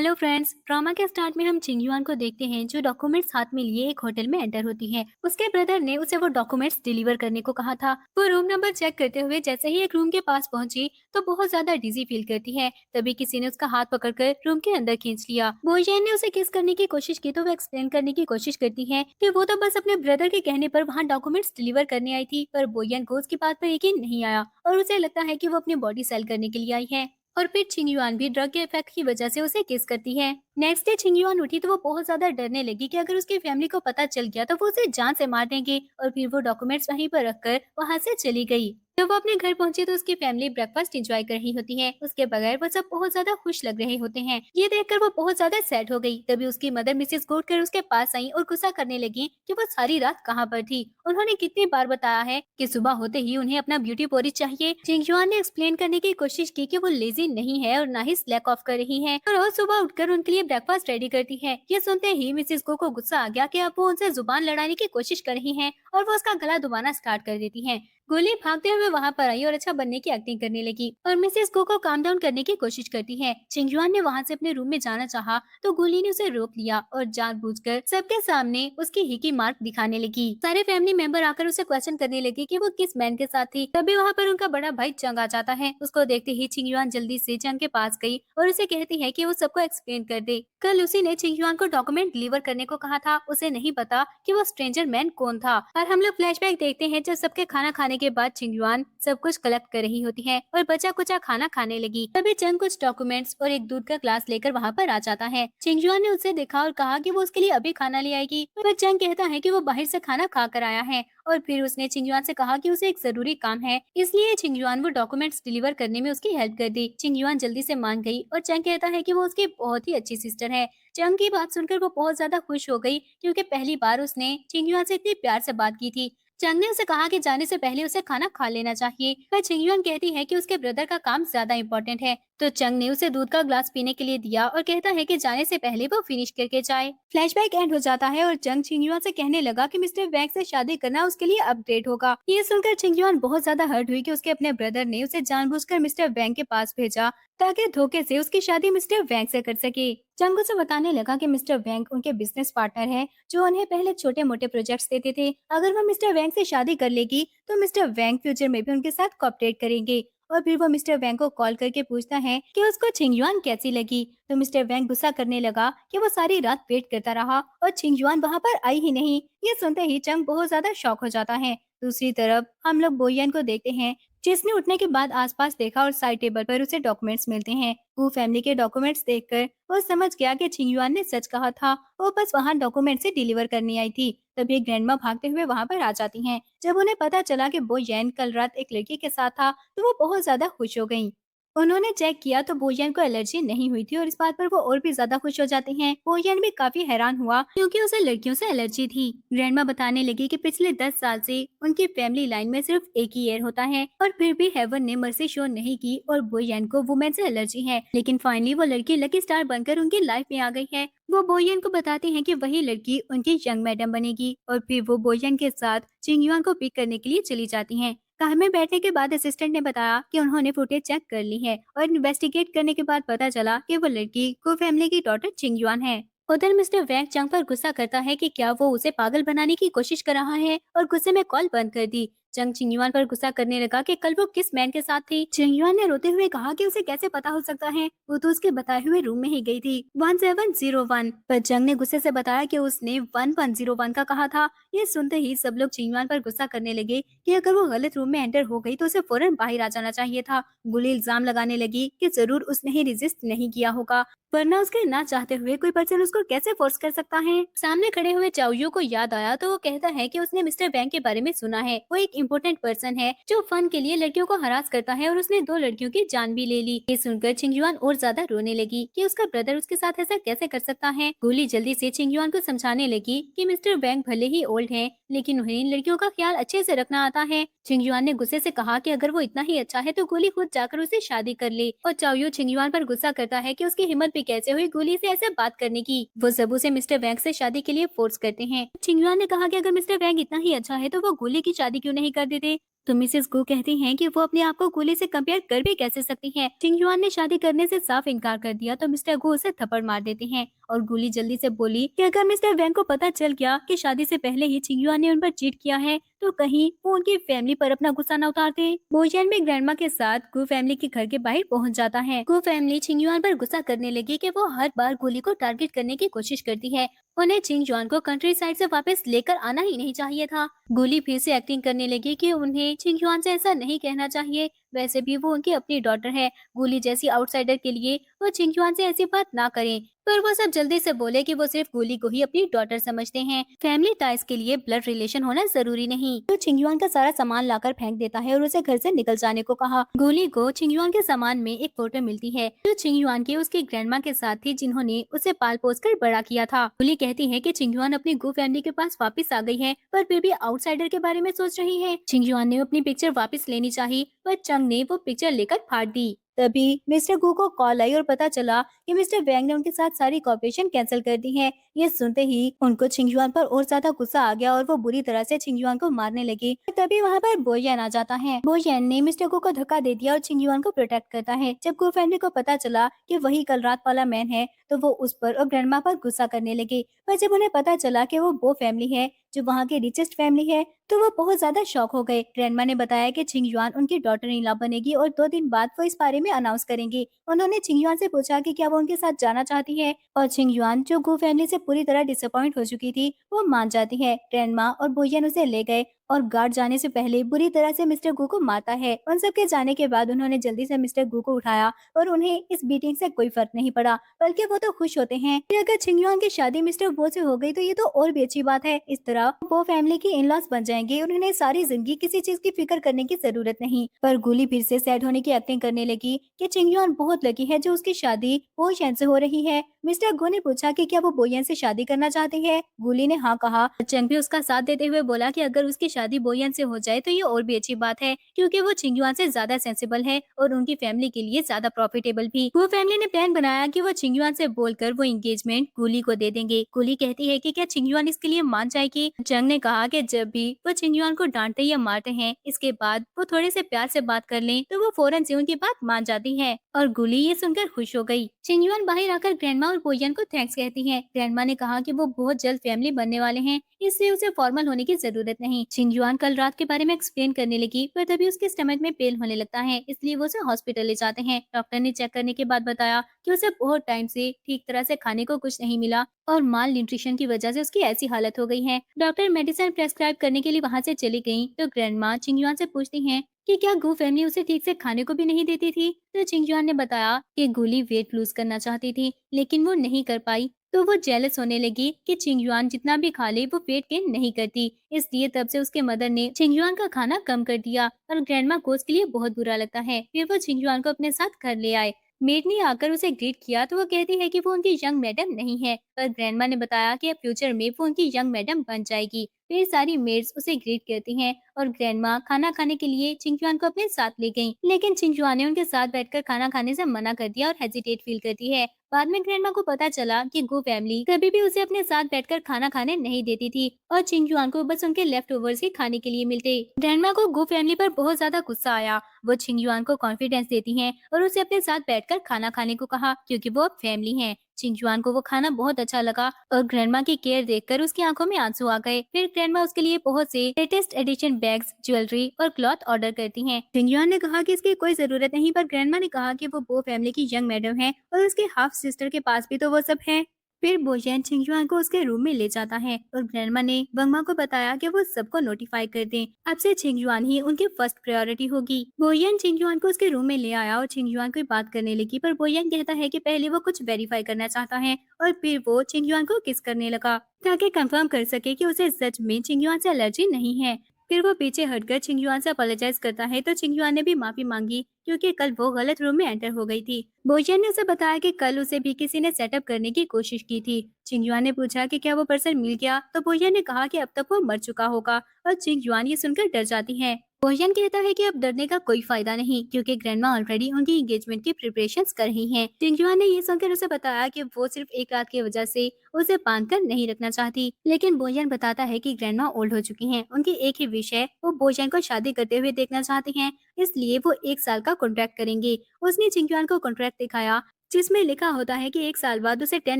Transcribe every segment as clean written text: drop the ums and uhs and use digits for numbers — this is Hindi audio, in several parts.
हेलो फ्रेंड्स, ड्रामा के स्टार्ट में हम चिंगयुआन को देखते हैं जो डॉक्यूमेंट्स हाथ में लिए एक होटल में एंटर होती है। उसके ब्रदर ने उसे वो डॉक्यूमेंट्स डिलीवर करने को कहा था। वो रूम नंबर चेक करते हुए जैसे ही एक रूम के पास पहुंची तो बहुत ज्यादा डिजी फील करती है। तभी किसी ने उसका हाथ पकड़कर रूम के अंदर खींच लिया। बोयेन ने उसे किस करने की कोशिश की तो वो एक्सप्लेन करने की कोशिश करती है कि वो तो बस अपने ब्रदर के कहने पर वहाँ डॉक्यूमेंट्स डिलीवर करने आई थी, पर बोयेन को उसकी बात पर यकीन नहीं आया और उसे लगता है कि वो अपनी बॉडी सेल करने के लिए आई है। और फिर छिंगयुआन भी ड्रग के इफेक्ट की वजह से उसे किस करती है। नेक्स्ट डे छिंगयुआन उठी तो वो बहुत ज्यादा डरने लगी कि अगर उसकी फैमिली को पता चल गया तो वो उसे जान से मार देंगे, और फिर वो डॉक्यूमेंट्स वहीं पर रखकर वहां से चली गई। जब वो अपने घर पहुंची तो उसकी फैमिली ब्रेकफास्ट एंजॉय कर रही होती है। उसके बगैर वो सब बहुत ज्यादा खुश लग रहे होते हैं। ये देखकर वो बहुत ज्यादा सैड हो गई। तभी उसकी मदर मिसेस गुड कर उसके पास आई और गुस्सा करने लगी कि वो सारी रात कहाँ पर थी। उन्होंने कितनी बार बताया है कि सुबह होते ही उन्हें अपना ब्यूटी पोरिज चाहिए। जिंगजुआन ने एक्सप्लेन करने की कोशिश की कि वो लेजी नहीं है और ना ही स्लैक ऑफ कर रही है, और रोज सुबह उठकर उनके लिए ब्रेकफास्ट रेडी करती है। ये सुनते ही मिसेस को गुस्सा आ गया कि अब वो उनसे जुबान लड़ाने की कोशिश कर रही है और वो उसका गला दबाना स्टार्ट कर देती है। गोली भागते हुए वहां पर आई और अच्छा बनने की एक्टिंग करने लगी और मिसेस को काम डाउन करने की कोशिश करती है। चिंगयुआन ने वहां से अपने रूम में जाना चाहा तो गोली ने उसे रोक लिया और जानबूझकर सबके सामने उसकी हिकी मार्क दिखाने लगी। सारे फैमिली मेंबर आकर उसे क्वेश्चन करने लगे कि वो किस मैन के साथ थी। तभी वहां पर उनका बड़ा भाई चंग आ जाता है। उसको देखते ही चिंगयुआन जल्दी से चंग के पास गई और उसे कहती है कि वो सबको एक्सप्लेन कर दे। कल उसी ने चिंगयुआन को डॉक्यूमेंट डिलीवर करने को कहा था। उसे नहीं पता कि वो स्ट्रेंजर मैन कौन था। और हम लोग फ्लैशबैक देखते हैं जब सबके खाना खाने के बाद चिंगयुआन सब कुछ कलेक्ट कर रही होती है और बचा कुचा खाना खाने लगी। तभी चंग कुछ डॉक्यूमेंट्स और एक दूध का ग्लास लेकर वहाँ पर आ जाता है। चिंगयुआन ने उसे देखा और कहा कि वो उसके लिए अभी खाना ले आएगी, पर चंग कहता है कि वो बाहर से खाना खा कर आया है। और फिर उसने चिंगयुआन से कहा कि उसे एक जरूरी काम है, इसलिए चिंगयुआन वो डॉक्यूमेंट्स डिलीवर करने में उसकी हेल्प कर दी। चिंगयुआन जल्दी से मान गई और चंग कहता है कि वो उसकी बहुत ही अच्छी सिस्टर है। चंग की बात सुनकर वो बहुत ज्यादा खुश हो गई क्योंकि पहली बार उसने चिंगयुआन से इतनी प्यार से बात की थी। चंग ने उसे कहा कि जाने से पहले उसे खाना खा लेना चाहिए, पर चिंगयुआन कहती है कि उसके ब्रदर का काम ज्यादा इम्पोर्टेंट है। तो चंग ने उसे दूध का ग्लास पीने के लिए दिया और कहता है कि जाने से पहले वो फिनिश करके जाए। फ्लैशबैक एंड हो जाता है और चंग चिंगयुआन से कहने लगा कि मिस्टर वैंग से शादी करना उसके लिए अपडेट होगा। ये सुनकर चिंगयुआन बहुत ज्यादा हर्ट हुई कि उसके अपने ब्रदर ने उसे जानबूझकर मिस्टर वैंग के पास भेजा ताकि धोखे से उसकी शादी मिस्टर वैंग से कर सके। चंग उसे बताने लगा कि मिस्टर वैंग उनके बिजनेस पार्टनर है जो उन्हें पहले छोटे मोटे प्रोजेक्ट्स देते थे। अगर वो मिस्टर वैंग से शादी कर लेगी तो मिस्टर वैंग फ्यूचर में भी उनके साथ कोऑपरेट करेंगे। और फिर वो मिस्टर वैंग को कॉल करके पूछता है कि उसको छिंगयुआन कैसी लगी। तो मिस्टर वैंग गुस्सा करने लगा कि वो सारी रात वेट करता रहा और छिंगयुआन वहाँ पर आई ही नहीं। ये सुनते ही चंग बहुत ज्यादा शॉक हो जाता है। दूसरी तरफ हम लोग बोयन को देखते हैं जिसने उठने के बाद आसपास देखा और साइड टेबल पर उसे डॉक्यूमेंट्स मिलते हैं। वो फैमिली के डॉक्यूमेंट्स देखकर वो समझ गया कि छिंगयुआन ने सच कहा था। वो बस वहाँ डॉक्यूमेंट से डिलीवर करने आई थी। तभी ग्रैंडमा भागते हुए वहाँ पर आ जाती हैं। जब उन्हें पता चला कि बोयन कल रात एक लड़की के साथ था तो वो बहुत ज्यादा खुश हो गयी। उन्होंने चेक किया तो बोयन को एलर्जी नहीं हुई थी और इस बात पर वो और भी ज्यादा खुश हो जाती हैं। बोयन भी काफी हैरान हुआ क्योंकि उसे लड़कियों से एलर्जी थी। ग्रैंडमा बताने लगी कि पिछले 10 साल से उनकी फैमिली लाइन में सिर्फ एक ही ईयर होता है और फिर भी हेवन ने मर्सी शो नहीं की और बोयन को वुमेन से एलर्जी है। लेकिन फाइनली वो लड़की लकी स्टार बनकर उनकी लाइफ में आ गई है। वो बोयन को बताती हैं कि वही लड़की उनकी यंग मैडम बनेगी और फिर वो बोयन के साथ चिंगयुआन को पिक करने के लिए चली जाती हैं। कार में बैठने के बाद असिस्टेंट ने बताया कि उन्होंने फुटेज चेक कर ली है और इन्वेस्टिगेट करने के बाद पता चला कि वो लड़की को फैमिली की डॉटर चिंगयुआन है। उधर मिस्टर वैंग चंग पर गुस्सा करता है कि क्या वो उसे पागल बनाने की कोशिश कर रहा है और गुस्से में कॉल बंद कर दी। चंग चिंगयुआन पर गुस्सा करने लगा कि कल वो किस मैन के साथ थी। चिंगयुआन ने रोते हुए कहा कि उसे कैसे पता हो सकता है, वो तो उसके बताए हुए रूम में ही गई थी 1701। पर चंग ने गुस्से से बताया कि उसने 1101 का कहा था। ये सुनते ही सब लोग चिंगयुआन पर गुस्सा करने लगे कि अगर वो गलत रूम में एंटर हो गई तो उसे फौरन बाहर आ जाना चाहिए था। गुली इल्जाम लगाने लगी कि जरूर उसने ही रेजिस्ट नहीं किया होगा, वरना उसके ना चाहते हुए कोई पर्सन उसको कैसे फोर्स कर सकता है। सामने खड़े हुए चाओयू को याद आया तो वो कहता है कि उसने मिस्टर वैंग के बारे में सुना है। वो एक इम्पोर्टेंट पर्सन है जो फन के लिए लड़कियों को हरास करता है और उसने 2 लड़कियों की जान भी ले ली। ये सुनकर चिंगयुआन और ज्यादा रोने लगी कि उसका ब्रदर उसके साथ ऐसा कैसे कर सकता है। गोली जल्दी से चिंगयुआन को समझाने लगी कि मिस्टर वैंग भले ही ओल्ड है लेकिन उन्हें इन लड़कियों का ख्याल अच्छे से रखना आता है। चिंगयुआन ने गुस्से से कहा कि अगर वो इतना ही अच्छा है तो गोली खुद जाकर उसे शादी कर ले। और चाओयू चिंगयुआन पर गुस्सा करता है कि उसकी हिम्मत भी कैसे हुई गोली से ऐसे बात करने की। वो जबू से मिस्टर वैंग से शादी के लिए फोर्स करते हैं। चिंगयुआन ने कहा कि अगर मिस्टर वैंग इतना ही अच्छा है तो वो गोली की शादी क्यों नहीं कर देते। तो मिसेस गु कहती हैं कि वो अपने आप को गुली से कंपेयर कर भी कैसे सकती हैं। चिंग युआन ने शादी करने से साफ इनकार कर दिया तो मिस्टर गु उसे थप्पड़ मार देते हैं और गुली जल्दी से बोली कि अगर मिस्टर वैंग को पता चल गया कि शादी से पहले ही चिंग युआन ने उन पर चीट किया है तो कहीं वो उनकी फैमिली पर अपना गुस्सा न उतारते। बोजियन भी ग्रैंडमा के साथ गु फैमिली के घर के बाहर पहुंच जाता है। गु फैमिली चिंग युआन पर गुस्सा करने लगी कि वो हर बार गुली को टारगेट करने की कोशिश करती है। उन्हें चिंग युआन को कंट्री साइड से वापस लेकर आना ही नहीं चाहिए था। गुली फिर से एक्टिंग करने लगी कि उन्हें चिंग युआन से ऐसा नहीं कहना चाहिए, वैसे भी वो उनकी अपनी डॉटर है। गुली जैसी आउटसाइडर के लिए वो चिंग युआन से ऐसी बात ना करें, पर वो सब जल्दी से बोले कि वो सिर्फ गुली को ही अपनी डॉटर समझते हैं। फैमिली टाइज के लिए ब्लड रिलेशन होना जरूरी नहीं। तो चिंग युआन का सारा सामान लाकर फेंक देता है और उसे घर से निकल जाने को कहा। गुली को चिंग युआन के सामान में एक फोटो मिलती है जो चिंग युआन की उसकी ग्रैंडमा के साथ थी, जिन्होंने उसे पाल पोस कर बड़ा किया था। गुली कहती है कि चिंग युआन अपनी गु फैमिली के पास वापस आ गई है, पर फिर भी आउटसाइडर के बारे में सोच रही है। चिंग युआन ने अपनी पिक्चर वापस लेनी चाहिए, पर चंग ने वो पिक्चर लेकर फाड़ दी। तभी मिस्टर गु को कॉल आई और पता चला कि मिस्टर वैंग ने उनके साथ सारी कॉपरेशन कैंसिल कर दी है। ये सुनते ही उनको चिंग युआन पर और ज्यादा गुस्सा आ गया और वो बुरी तरह से चिंग युआन को मारने लगी। तभी वहाँ पर बोयन आ जाता है। बोयन ने मिस्टर गु को धक्का दे दिया और चिंग युआन को प्रोटेक्ट करता है। जब गु फैमिली को पता चला कि वही कल रात वाला मैन है तो वो उस पर और ग्रैंडमा पर गुस्सा करने लगे। पर जब उन्हें पता चला कि वो बो फैमिली है जो वहाँ की रिचेस्ट फैमिली है तो वो बहुत ज्यादा शॉक हो गए। ग्रैंडमा ने बताया कि चिंग युआन उनकी डॉटर इन लॉ बनेगी और 2 दिन बाद वो इस बारे में अनाउंस करेंगी। उन्होंने चिंग युआन से पूछा कि क्या वो उनके साथ जाना चाहती है और चिंग युआन जो गु फैमिली से पूरी तरह डिसअपॉइंट हो चुकी थी वो मान जाती है। ग्रैंडमा और बोयन उसे ले गए और गार्ड जाने से पहले बुरी तरह से मिस्टर गु को मारता है। उन सबके जाने के बाद उन्होंने जल्दी से मिस्टर गु को उठाया और उन्हें इस बीटिंग से कोई फर्क नहीं पड़ा, बल्कि वो तो खुश होते हैं कि अगर चिंग युआन की शादी मिस्टर वो से हो गई तो ये तो और भी अच्छी बात है। इस तरह वो फैमिली की इन लॉज बन जाएंगे और उन्हें सारी जिंदगी किसी चीज की फिक्र करने की जरूरत नहीं। पर गुली फिर से सैड होने की एक्टिंग करने लगी कि चिंग युआन बहुत लकी है जो उसकी शादी बोयन से हो रही है। मिस्टर गु ने पूछा कि क्या वो बोयन से शादी करना चाहती है। गुली ने हाँ कहा। चंग भी उसका साथ देते हुए बोला कि अगर उसकी शादी बोयन से हो जाए तो ये और भी अच्छी बात है, क्योंकि वो चिंग युआन से ज्यादा सेंसिबल है और उनकी फैमिली के लिए ज्यादा प्रॉफिटेबल भी। वो फैमिली ने प्लान बनाया कि वो चिंग युआन से बोलकर वो एंगेजमेंट गुली को दे देंगे। गुली कहती है कि क्या चिंग युआन इसके लिए मान जाएगी। चंग ने कहा कि जब भी वो चिंग युआन को डांटते या मारते हैं, इसके बाद वो थोड़े से प्यार से बात कर लें तो वो फौरन से उनकी बात मान जाती है और गुली ये सुनकर खुश हो गई। चिंग युआन बाहर आकर ग्रैंडमा और बोयन को थैंक्स कहती है। ग्रैंडमा ने कहा कि वो बहुत जल्द फैमिली बनने वाले हैं, इसलिए उसे फॉर्मल होने की जरूरत नहीं। चिंग युआन कल रात के बारे में एक्सप्लेन करने लगी, पर तभी उसके स्टमक में पेन होने लगता है, इसलिए वो उसे हॉस्पिटल ले जाते हैं। डॉक्टर ने चेक करने के बाद बताया कि उसे बहुत टाइम से ठीक तरह से खाने को कुछ नहीं मिला और माल न्यूट्रिशन की वजह से उसकी ऐसी हालत हो गई है। डॉक्टर मेडिसिन प्रेस्क्राइब करने के लिए वहाँ से चली गयी तो ग्रैंडमा चिंग युआन से पूछती है कि क्या गु फैमिली उसे ठीक से खाने को भी नहीं देती थी। तो चिंग युआन ने बताया कि गुली वेट लूज करना चाहती थी लेकिन वो नहीं कर पाई, तो वो जेलस होने लगी कि चिंग युआन जितना भी खा ले वो वेट गेन नहीं करती। इसलिए तब से उसके मदर ने चिंग युआन का खाना कम कर दिया और ग्रैंडमा को उसके लिए बहुत बुरा लगता है। फिर वो चिंग युआन को अपने साथ घर ले आए। मेड ने आकर उसे ग्रीट किया तो वो कहती है कि वो उनकी यंग मैडम नहीं है, पर ग्रैंडमा ने बताया कि अब फ्यूचर में वो उनकी यंग मैडम बन जाएगी। फिर सारी मेड्स उसे ग्रीट करती हैं और ग्रैंडमा खाना खाने के लिए चिंग युआन को अपने साथ ले गईं। लेकिन चिंग युआन ने उनके साथ बैठकर खाना खाने से मना कर दिया और हेजिटेट फील करती है। बाद में ग्रैंडमा को पता चला कि गु फैमिली कभी भी उसे अपने साथ बैठकर खाना खाने नहीं देती थी और चिंग युआन को बस उनके लेफ्ट ओवर्स ही खाने के लिए मिलते। ग्रैंडमा को गु फैमिली पर बहुत ज्यादा गुस्सा आया। वो चिंग युआन को कॉन्फिडेंस देती हैं और उसे अपने साथ बैठकर खाना खाने को कहा, क्योंकि वो अब फैमिली है। चिंग युआन को वो खाना बहुत अच्छा लगा और ग्रैंडमा की केयर देखकर उसकी आंखों में आंसू आ गए। फिर ग्रैंडमा उसके लिए बहुत से लेटेस्ट एडिशन बैग्स, ज्वेलरी और क्लॉथ ऑर्डर करती हैं। चिंग युआन ने कहा कि इसकी कोई जरूरत नहीं, पर ग्रैंडमा ने कहा कि वो बो फैमिली की यंग मैडम है और उसके हाफ सिस्टर के पास भी तो वो सब है। फिर बोयन चिंग युआन को उसके रूम में ले जाता है और ग्रैंडमा ने वंगमा को बताया कि वो सबको नोटिफाई कर दें। अब से चिंग युआन ही उनकी फर्स्ट प्रायोरिटी होगी। बोयन चिंग युआन को उसके रूम में ले आया और चिंग युआन को बात करने लगी, पर बोयन कहता है कि पहले वो कुछ वेरीफाई करना चाहता है और फिर वो चिंग युआन को किस करने लगा ताकि कंफर्म कर सके कि उसे सच में चिंग युआन से एलर्जी नहीं है। फिर वो पीछे हटकर चिंग युआन से अपोलोजाइज करता है तो चिंग युआन ने भी माफी मांगी, क्योंकि कल वो गलत रूम में एंटर हो गई थी। बोयन ने उसे बताया कि कल उसे भी किसी ने सेटअप करने की कोशिश की थी। चिंग युआन ने पूछा कि क्या वो पर्सन मिल गया, तो बोयन ने कहा कि अब तक वो मर चुका होगा और चिंग युआन ये सुनकर डर जाती है। बोहियन कहता है कि अब डरने का कोई फायदा नहीं, क्योंकि ग्रैंडमा ऑलरेडी उनकी एंगेजमेंट की प्रिपरेशंस कर रही हैं। टिंगजुआन ने ये सुनकर उसे बताया कि वो सिर्फ एक रात की वजह से उसे बांध कर नहीं रखना चाहती, लेकिन बोहियन बताता है कि ग्रैंडमा ओल्ड हो चुकी हैं। उनकी एक ही विश है, वो बोहियन को शादी करते हुए देखना चाहती हैं, इसलिए वो 1 साल का कॉन्ट्रैक्ट करेंगे। उसने चिंगजुआन को कॉन्ट्रैक्ट दिखाया, जिसमें लिखा होता है कि 1 साल बाद उसे 10